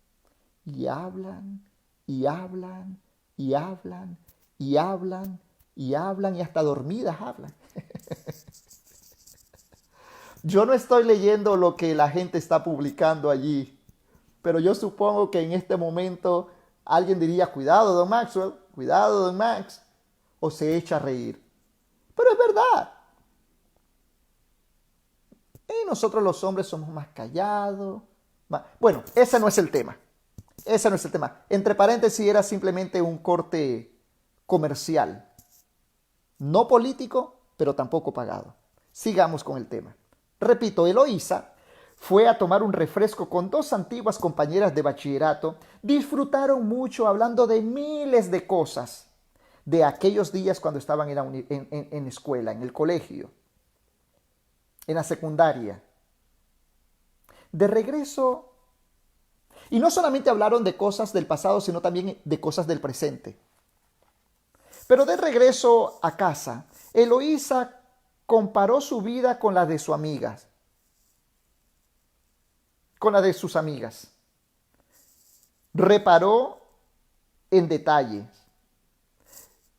y hablan y hablan y hablan y hablan y hablan y hasta dormidas hablan. Yo no estoy leyendo lo que la gente está publicando allí, pero yo supongo que en este momento alguien diría, cuidado, don Maxwell, cuidado, don Max, o se echa a reír. Pero es verdad. Y nosotros los hombres somos más callados, Bueno, ese no es el tema. Ese no es el tema. Entre paréntesis, era simplemente un corte comercial. No político, pero tampoco pagado. Sigamos con el tema. Repito, Eloísa fue a tomar un refresco con dos antiguas compañeras de bachillerato. Disfrutaron mucho hablando de miles de cosas de aquellos días cuando estaban en escuela, en el colegio, en la secundaria. De regreso, y no solamente hablaron de cosas del pasado, sino también de cosas del presente. Pero de regreso a casa, Eloísa comparó su vida con la de sus amigas. Con la de sus amigas. Reparó en detalles.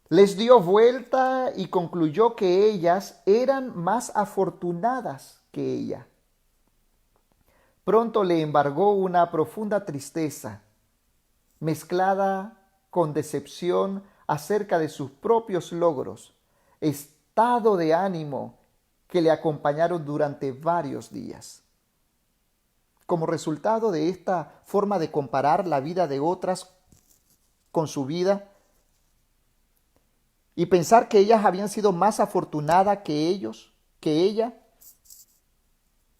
Les dio vuelta y concluyó que ellas eran más afortunadas que ella. Pronto le embargó una profunda tristeza, mezclada con decepción acerca de sus propios logros, estado de ánimo que le acompañaron durante varios días. Como resultado de esta forma de comparar la vida de otras con su vida y pensar que ellas habían sido más afortunadas que ellos, que ella,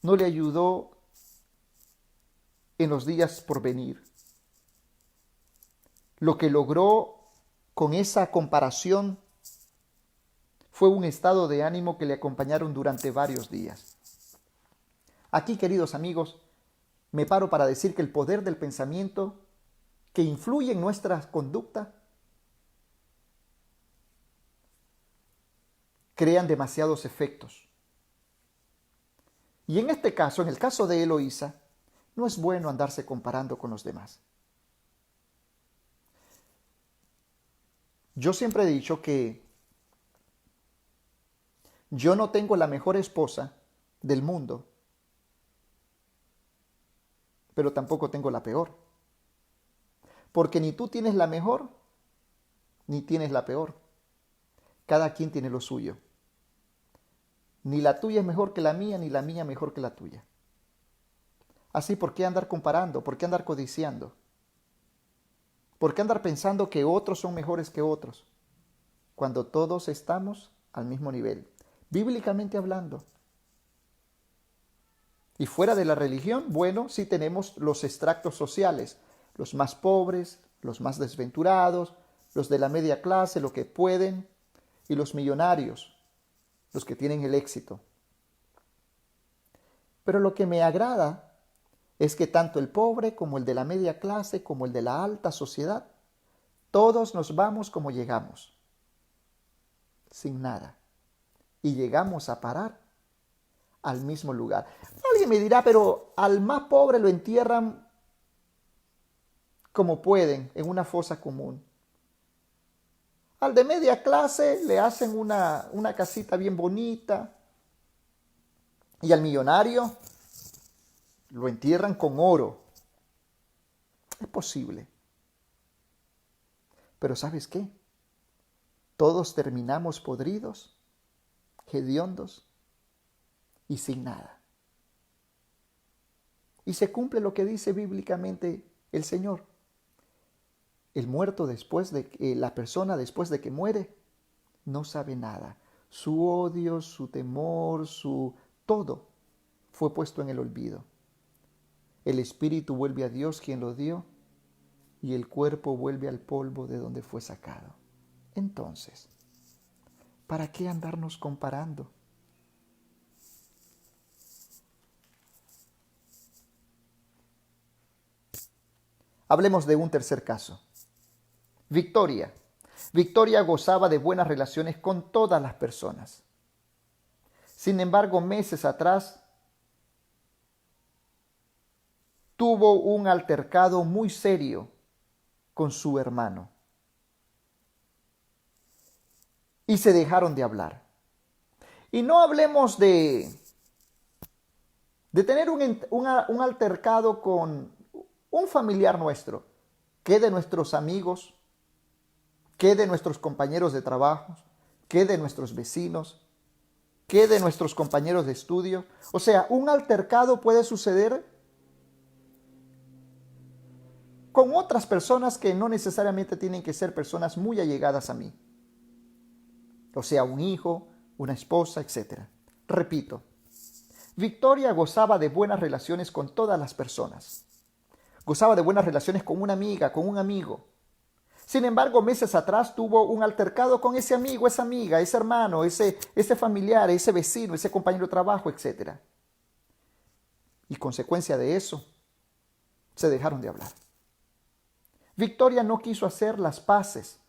no le ayudó en los días por venir. Lo que logró con esa comparación fue un estado de ánimo que le acompañaron durante varios días. Aquí, queridos amigos, me paro para decir que el poder del pensamiento que influye en nuestra conducta crean demasiados efectos. Y en este caso, en el caso de Eloísa, no es bueno andarse comparando con los demás. Yo siempre he dicho que yo no tengo la mejor esposa del mundo, pero tampoco tengo la peor. Porque ni tú tienes la mejor, ni tienes la peor. Cada quien tiene lo suyo. Ni la tuya es mejor que la mía, ni la mía mejor que la tuya. Así, ¿por qué andar comparando? ¿Por qué andar codiciando? ¿Por qué andar pensando que otros son mejores que otros? Cuando todos estamos al mismo nivel, bíblicamente hablando. Y fuera de la religión, bueno, sí tenemos los extractos sociales, los más pobres, los más desventurados, los de la media clase, los que pueden, y los millonarios, los que tienen el éxito. Pero lo que me agrada es que tanto el pobre como el de la media clase, como el de la alta sociedad, todos nos vamos como llegamos, sin nada. Y llegamos a parar al mismo lugar. Alguien me dirá, pero al más pobre lo entierran como pueden, en una fosa común. Al de media clase le hacen una casita bien bonita. Y al millonario lo entierran con oro. Es posible. Pero ¿sabes qué? Todos terminamos podridos, hediondos y sin nada. Y se cumple lo que dice bíblicamente el Señor. El muerto la persona después de que muere, no sabe nada. Su odio, su temor, todo fue puesto en el olvido. El espíritu vuelve a Dios quien lo dio y el cuerpo vuelve al polvo de donde fue sacado. Entonces, ¿para qué andarnos comparando? Hablemos de un tercer caso. Victoria. Victoria gozaba de buenas relaciones con todas las personas. Sin embargo, meses atrás tuvo un altercado muy serio con su hermano. Y se dejaron de hablar. Y no hablemos de tener un altercado con un familiar nuestro, que de nuestros amigos, que de nuestros compañeros de trabajo, que de nuestros vecinos, que de nuestros compañeros de estudio. O sea, un altercado puede suceder con otras personas que no necesariamente tienen que ser personas muy allegadas a mí. O sea, un hijo, una esposa, etc. Repito, Victoria gozaba de buenas relaciones con todas las personas. Gozaba de buenas relaciones con una amiga, con un amigo. Sin embargo, meses atrás tuvo un altercado con ese amigo, esa amiga, ese hermano, ese familiar, ese vecino, ese compañero de trabajo, etc. Y consecuencia de eso, se dejaron de hablar. Victoria no quiso hacer las paces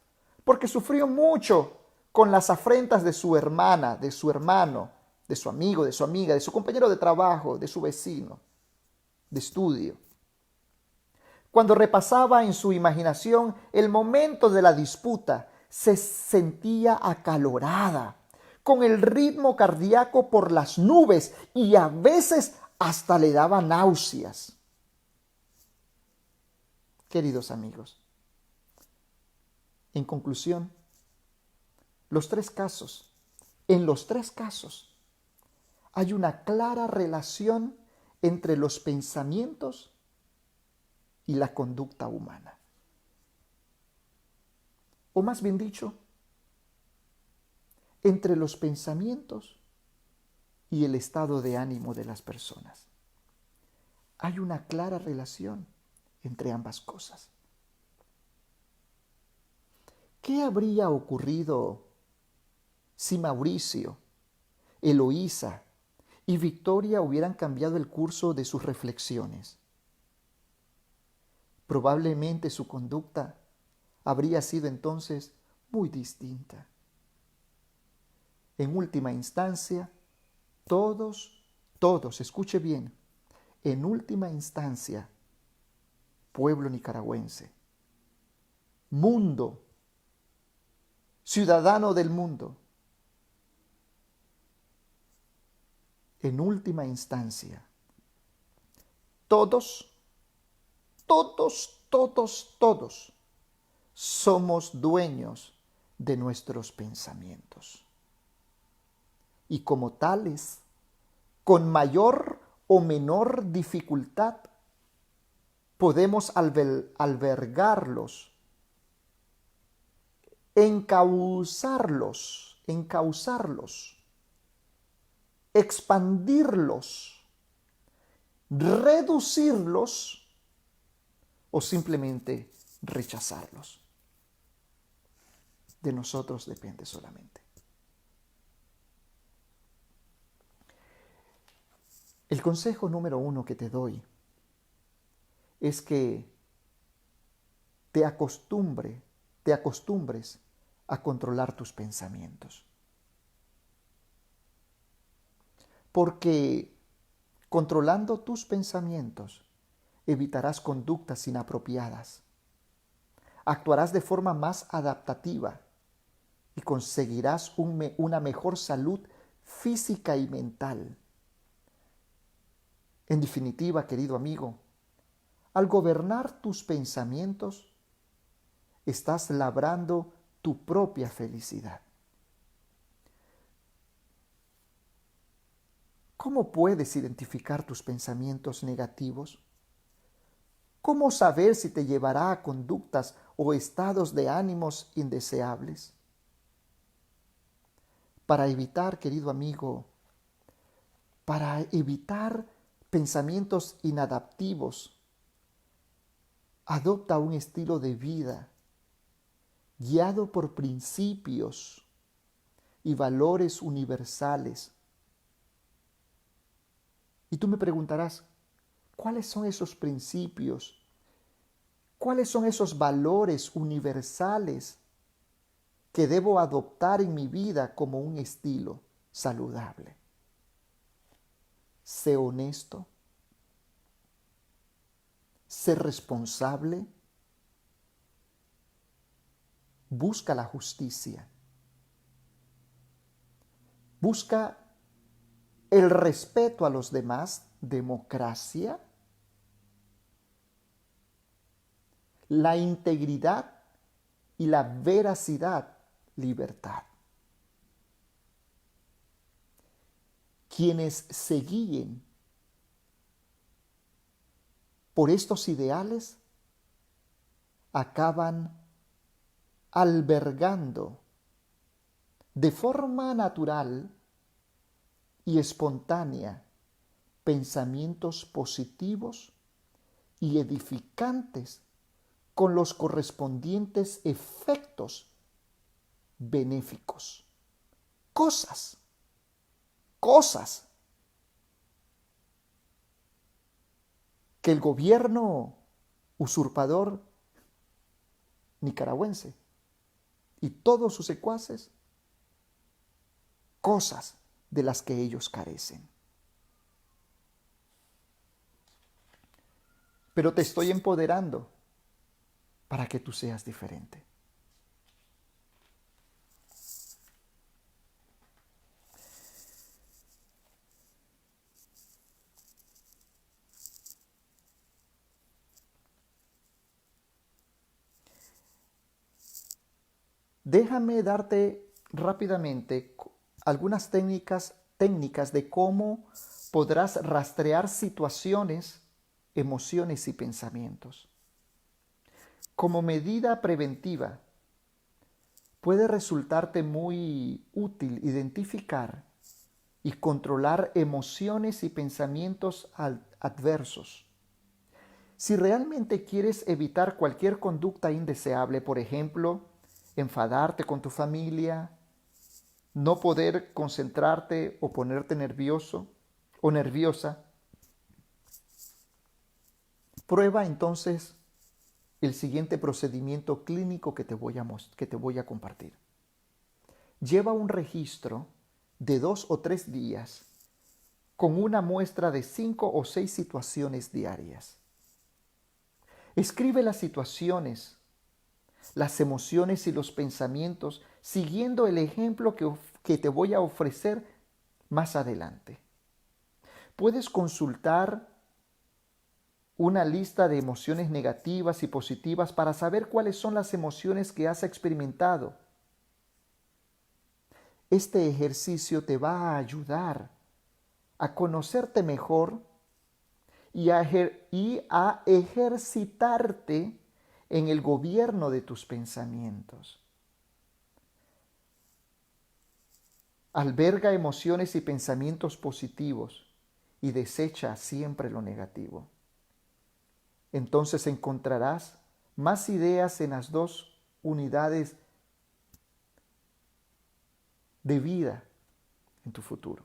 porque sufrió mucho con las afrentas de su hermana, de su hermano, de su amigo, de su amiga, de su compañero de trabajo, de su vecino, de estudio. Cuando repasaba en su imaginación el momento de la disputa, se sentía acalorada, con el ritmo cardíaco por las nubes y a veces hasta le daba náuseas. Queridos amigos, en conclusión, en los tres casos, hay una clara relación entre los pensamientos y la conducta humana. O más bien dicho, entre los pensamientos y el estado de ánimo de las personas. Hay una clara relación entre ambas cosas. ¿Qué habría ocurrido si Mauricio, Eloísa y Victoria hubieran cambiado el curso de sus reflexiones? Probablemente su conducta habría sido entonces muy distinta. En última instancia, todos, escuche bien, en última instancia, pueblo nicaragüense, mundo, ciudadano del mundo, en última instancia, todos somos dueños de nuestros pensamientos. Y como tales, con mayor o menor dificultad, podemos albergarlos, encauzarlos, expandirlos, reducirlos o simplemente rechazarlos. De nosotros depende solamente. El consejo número 1 que te doy es que te acostumbres a controlar tus pensamientos. Porque controlando tus pensamientos evitarás conductas inapropiadas, actuarás de forma más adaptativa y conseguirás una mejor salud física y mental. En definitiva, querido amigo, al gobernar tus pensamientos, estás labrando tu propia felicidad. ¿Cómo puedes identificar tus pensamientos negativos? ¿Cómo saber si te llevará a conductas o estados de ánimos indeseables? Para evitar, querido amigo, para evitar pensamientos inadaptivos, adopta un estilo de vida guiado por principios y valores universales. Y tú me preguntarás, ¿cuáles son esos principios? ¿Cuáles son esos valores universales que debo adoptar en mi vida como un estilo saludable? Sé honesto, sé responsable, busca la justicia, busca el respeto a los demás, democracia, la integridad y la veracidad, libertad. Quienes se guíen por estos ideales acaban albergando de forma natural y espontánea pensamientos positivos y edificantes con los correspondientes efectos benéficos. Cosas que el gobierno usurpador nicaragüense y todos sus secuaces, cosas de las que ellos carecen. Pero te estoy empoderando para que tú seas diferente. Déjame darte rápidamente algunas técnicas de cómo podrás rastrear situaciones, emociones y pensamientos. Como medida preventiva, puede resultarte muy útil identificar y controlar emociones y pensamientos adversos. Si realmente quieres evitar cualquier conducta indeseable, por ejemplo, enfadarte con tu familia, no poder concentrarte o ponerte nervioso o nerviosa, prueba entonces el siguiente procedimiento clínico que te voy a compartir. Lleva un registro de 2 o 3 días con una muestra de 5 o 6 situaciones diarias. Escribe las situaciones, las emociones y los pensamientos siguiendo el ejemplo que te voy a ofrecer más adelante. Puedes consultar una lista de emociones negativas y positivas para saber cuáles son las emociones que has experimentado. Este ejercicio te va a ayudar a conocerte mejor y a ejercitarte en el gobierno de tus pensamientos. Alberga emociones y pensamientos positivos y desecha siempre lo negativo. Entonces encontrarás más ideas en las 2 unidades de vida en tu futuro.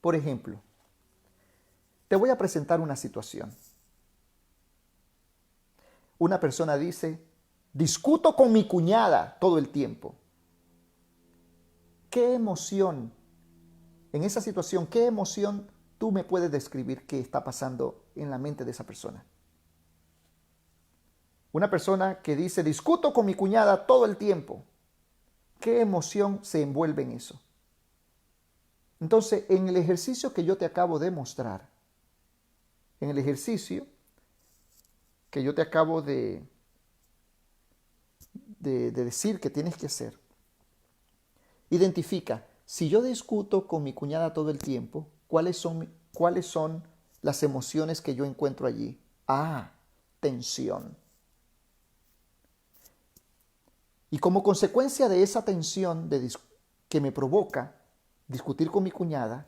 Por ejemplo, te voy a presentar una situación. Una persona dice, discuto con mi cuñada todo el tiempo. ¿Qué emoción, en esa situación, qué emoción tú me puedes describir qué está pasando en la mente de esa persona? Una persona que dice, discuto con mi cuñada todo el tiempo. ¿Qué emoción se envuelve en eso? Entonces, en el ejercicio que yo te acabo de mostrar, en el ejercicio que yo te acabo de decir que tienes que hacer, identifica, si yo discuto con mi cuñada todo el tiempo, ¿cuáles son las emociones que yo encuentro allí? Tensión. Y como consecuencia de esa tensión que me provoca discutir con mi cuñada,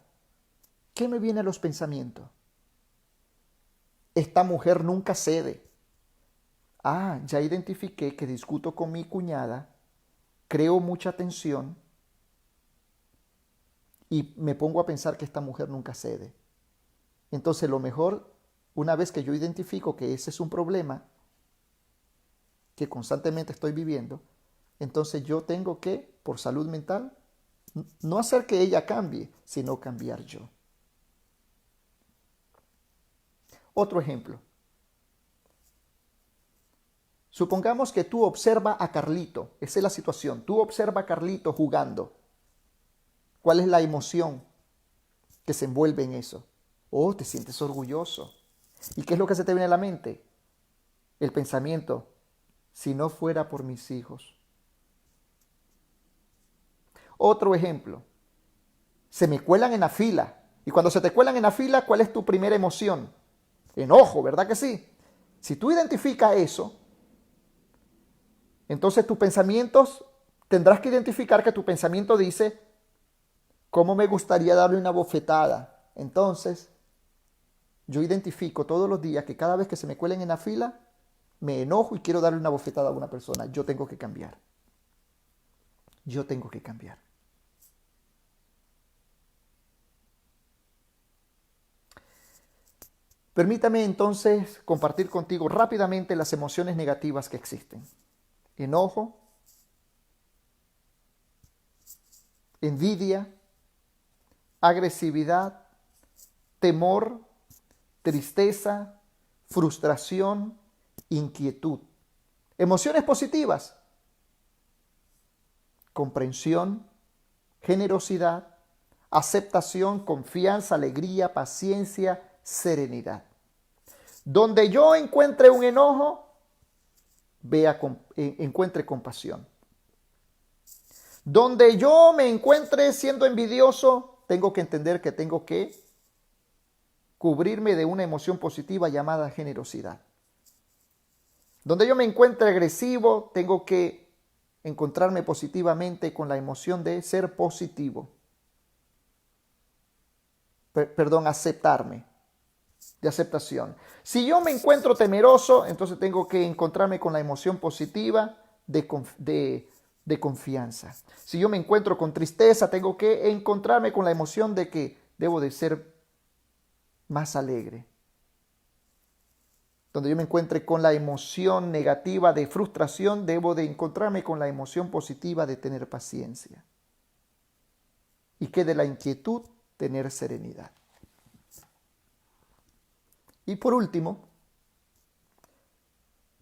¿qué me viene a los pensamientos? Esta mujer nunca cede. Ya identifiqué que discuto con mi cuñada, creo mucha tensión y me pongo a pensar que esta mujer nunca cede. Entonces lo mejor, una vez que yo identifico que ese es un problema que constantemente estoy viviendo, entonces yo tengo que, por salud mental, no hacer que ella cambie, sino cambiar yo. Otro ejemplo. Supongamos que tú observas a Carlito, esa es la situación, tú observas a Carlito jugando. ¿Cuál es la emoción que se envuelve en eso? Te sientes orgulloso. ¿Y qué es lo que se te viene a la mente? El pensamiento, si no fuera por mis hijos. Otro ejemplo, se me cuelan en la fila. Y cuando se te cuelan en la fila, ¿cuál es tu primera emoción? Enojo, ¿verdad que sí? Si tú identificas eso, Entonces tus pensamientos, tendrás que identificar que tu pensamiento dice, ¿cómo me gustaría darle una bofetada? Entonces, yo identifico todos los días que cada vez que se me cuelen en la fila, me enojo y quiero darle una bofetada a una persona. Yo tengo que cambiar. Yo tengo que cambiar. Permítame entonces compartir contigo rápidamente las emociones negativas que existen. Enojo, envidia, agresividad, temor, tristeza, frustración, inquietud. Emociones positivas: comprensión, generosidad, aceptación, confianza, alegría, paciencia, serenidad. Donde yo encuentre un enojo, encuentre compasión. Donde yo me encuentre siendo envidioso, tengo que entender que tengo que cubrirme de una emoción positiva llamada generosidad. Donde yo me encuentre agresivo, tengo que encontrarme positivamente con la emoción de ser positivo. Aceptarme, de aceptación. Si yo me encuentro temeroso, entonces tengo que encontrarme con la emoción positiva de confianza. Si yo me encuentro con tristeza, tengo que encontrarme con la emoción de que debo de ser más alegre. Donde yo me encuentre con la emoción negativa de frustración, debo de encontrarme con la emoción positiva de tener paciencia. Y que de la inquietud, tener serenidad. Y por último,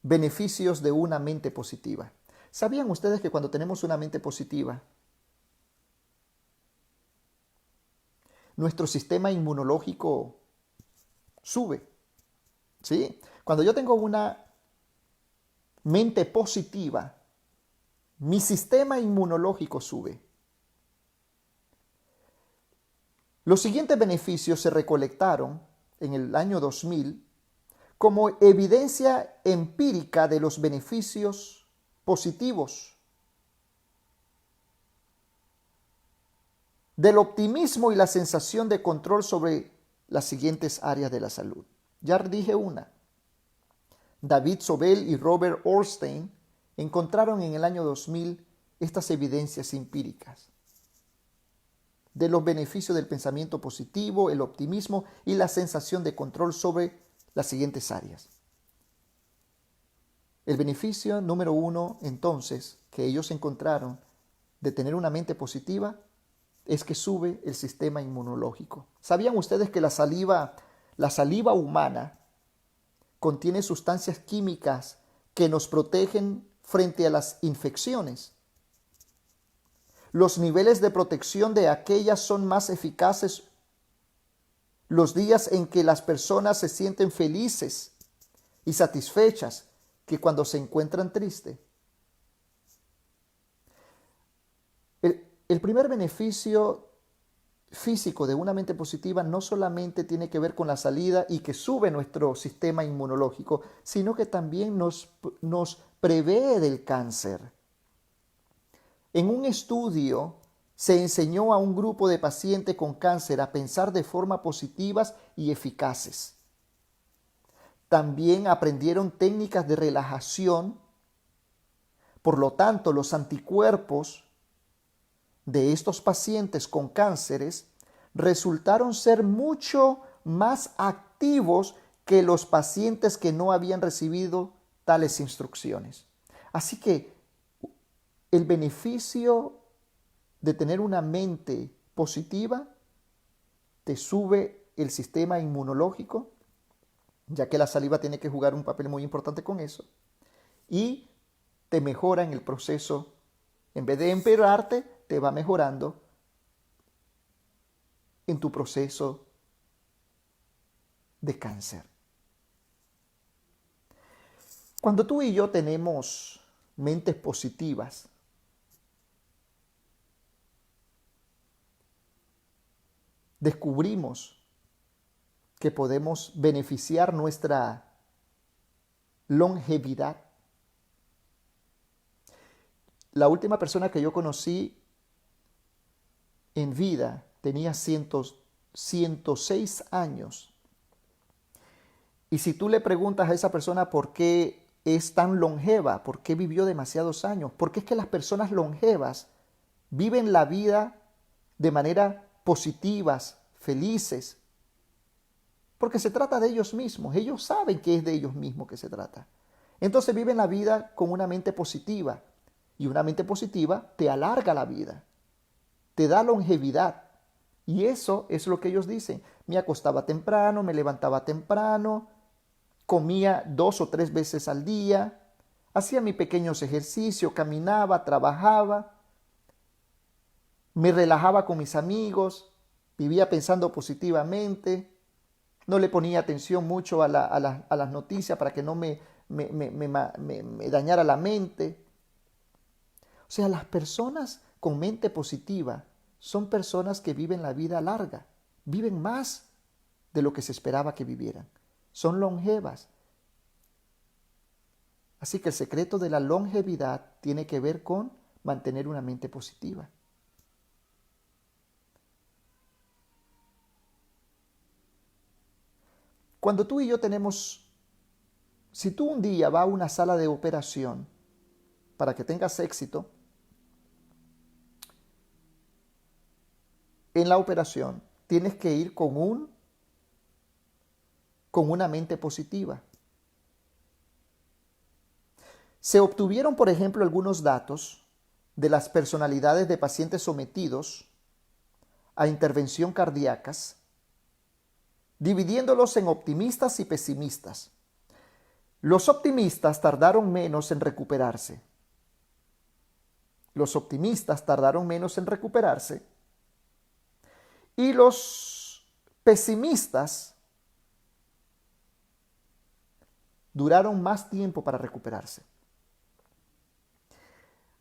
beneficios de una mente positiva. ¿Sabían ustedes que cuando tenemos una mente positiva, nuestro sistema inmunológico sube? ¿Sí? Cuando yo tengo una mente positiva, mi sistema inmunológico sube. Los siguientes beneficios se recolectaron en el año 2000 como evidencia empírica de los beneficios positivos del optimismo y la sensación de control sobre las siguientes áreas de la salud. Ya dije una. David Sobel y Robert Ornstein encontraron en el año 2000 estas evidencias empíricas de los beneficios del pensamiento positivo, el optimismo y la sensación de control sobre las siguientes áreas. El beneficio número 1, entonces, que ellos encontraron de tener una mente positiva es que sube el sistema inmunológico. ¿Sabían ustedes que la saliva humana contiene sustancias químicas que nos protegen frente a las infecciones? Los niveles de protección de aquellas son más eficaces los días en que las personas se sienten felices y satisfechas que cuando se encuentran tristes. El primer beneficio físico de una mente positiva no solamente tiene que ver con la salida y que sube nuestro sistema inmunológico, sino que también nos prevé del cáncer. En un estudio se enseñó a un grupo de pacientes con cáncer a pensar de forma positivas y eficaces. También aprendieron técnicas de relajación. Por lo tanto, los anticuerpos de estos pacientes con cánceres resultaron ser mucho más activos que los pacientes que no habían recibido tales instrucciones. Así que el beneficio de tener una mente positiva te sube el sistema inmunológico, ya que la saliva tiene que jugar un papel muy importante con eso, y te mejora en el proceso. En vez de empeorarte, te va mejorando en tu proceso de cáncer. Cuando tú y yo tenemos mentes positivas, descubrimos que podemos beneficiar nuestra longevidad La última persona que yo conocí en vida tenía 106 años. Y si tú le preguntas a esa persona por qué es tan longeva, por qué vivió demasiados años, porque es que las personas longevas viven la vida de manera positivas, felices, porque se trata de ellos mismos. Ellos saben que es de ellos mismos que se trata. Entonces viven la vida con una mente positiva. Y una mente positiva te alarga la vida, te da longevidad. Y eso es lo que ellos dicen. Me acostaba temprano, me levantaba temprano, comía 2 o 3 veces al día, hacía mis pequeños ejercicios, caminaba, trabajaba, me relajaba con mis amigos, vivía pensando positivamente, no le ponía atención mucho a las noticias para que no me dañara la mente. O sea, las personas con mente positiva son personas que viven la vida larga, viven más de lo que se esperaba que vivieran, son longevas. Así que el secreto de la longevidad tiene que ver con mantener una mente positiva. Cuando tú y yo si tú un día vas a una sala de operación para que tengas éxito en la operación, tienes que ir con una mente positiva. Se obtuvieron, por ejemplo, algunos datos de las personalidades de pacientes sometidos a intervención cardíacas, dividiéndolos en optimistas y pesimistas. Los optimistas tardaron menos en recuperarse. Los optimistas tardaron menos en recuperarse. Y los pesimistas duraron más tiempo para recuperarse.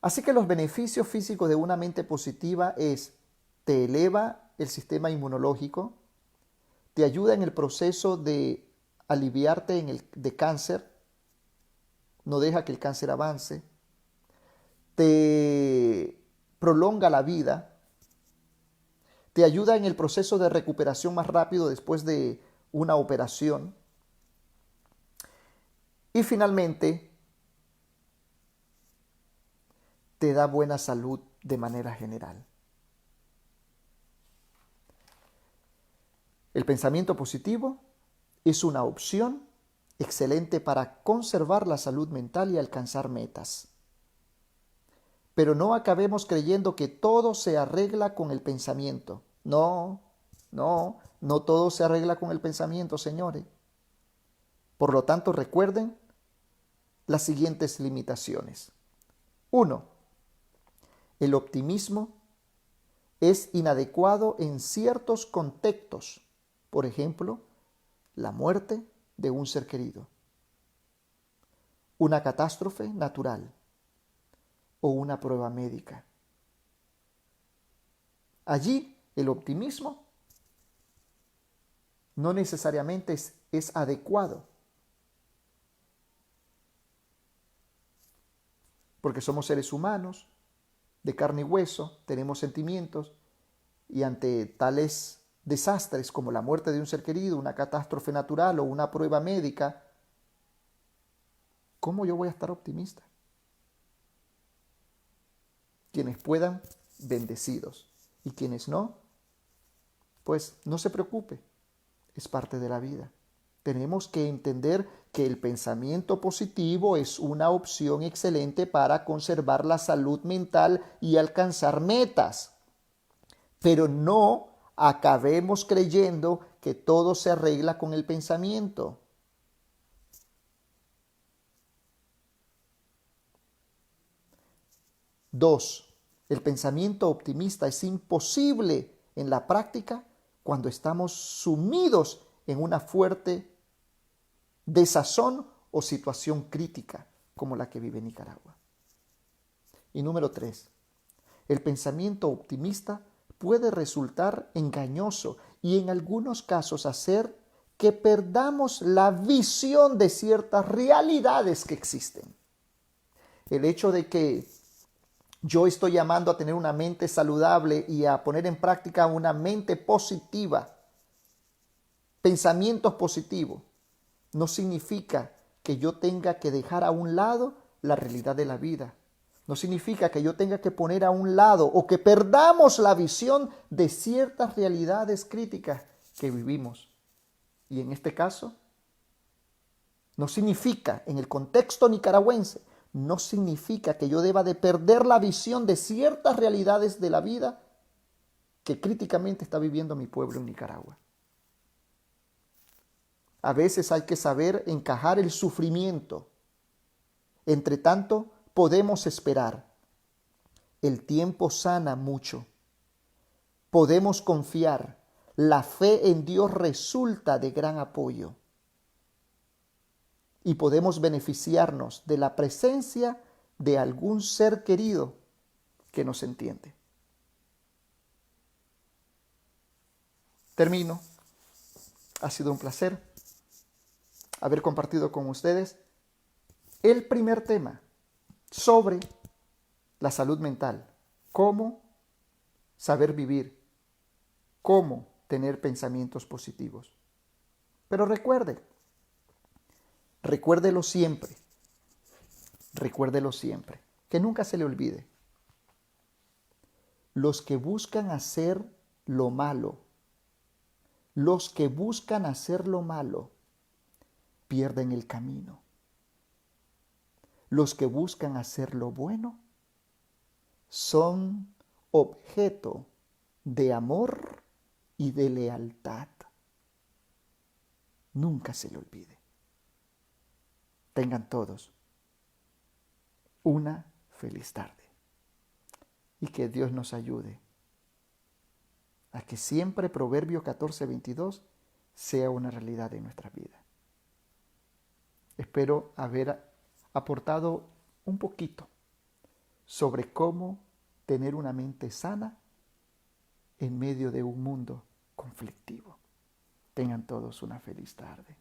Así que los beneficios físicos de una mente positiva te eleva el sistema inmunológico, te ayuda en el proceso de aliviarte de cáncer, no deja que el cáncer avance, te prolonga la vida, te ayuda en el proceso de recuperación más rápido después de una operación y finalmente te da buena salud de manera general. El pensamiento positivo es una opción excelente para conservar la salud mental y alcanzar metas. Pero no acabemos creyendo que todo se arregla con el pensamiento. No todo se arregla con el pensamiento, señores. Por lo tanto, recuerden las siguientes limitaciones. 1. El optimismo es inadecuado en ciertos contextos. Por ejemplo, la muerte de un ser querido, una catástrofe natural o una prueba médica. Allí el optimismo no necesariamente es adecuado, porque somos seres humanos, de carne y hueso, tenemos sentimientos y ante tales desastres como la muerte de un ser querido, una catástrofe natural o una prueba médica, ¿cómo yo voy a estar optimista? Quienes puedan, bendecidos. Y quienes no, pues no se preocupe, es parte de la vida. Tenemos que entender que el pensamiento positivo es una opción excelente para conservar la salud mental y alcanzar metas. Pero no acabemos creyendo que todo se arregla con el pensamiento. Dos, el pensamiento optimista es imposible en la práctica cuando estamos sumidos en una fuerte desazón o situación crítica como la que vive Nicaragua. Y número 3, el pensamiento optimista puede resultar engañoso y en algunos casos hacer que perdamos la visión de ciertas realidades que existen. El hecho de que Yo estoy llamando a tener una mente saludable y a poner en práctica una mente positiva, pensamientos positivos. No significa que yo tenga que dejar a un lado la realidad de la vida. No significa que yo tenga que poner a un lado o que perdamos la visión de ciertas realidades críticas que vivimos. Y en este caso, no significa, en el contexto nicaragüense, no significa que yo deba de perder la visión de ciertas realidades de la vida que críticamente está viviendo mi pueblo en Nicaragua. A veces hay que saber encajar el sufrimiento. Entre tanto, podemos esperar. El tiempo sana mucho. Podemos confiar. La fe en Dios resulta de gran apoyo. Y podemos beneficiarnos de la presencia de algún ser querido que nos entiende. Termino. Ha sido un placer haber compartido con ustedes el primer tema sobre la salud mental. Cómo saber vivir. Cómo tener pensamientos positivos. Pero recuérdelo siempre. Recuérdelo siempre. Que nunca se le olvide. Los que buscan hacer lo malo, pierden el camino. Los que buscan hacer lo bueno son objeto de amor y de lealtad. Nunca se le olvide. Tengan todos una feliz tarde y que Dios nos ayude a que siempre Proverbio 14:22 sea una realidad en nuestra vida. Espero haber aportado un poquito sobre cómo tener una mente sana en medio de un mundo conflictivo. Tengan todos una feliz tarde.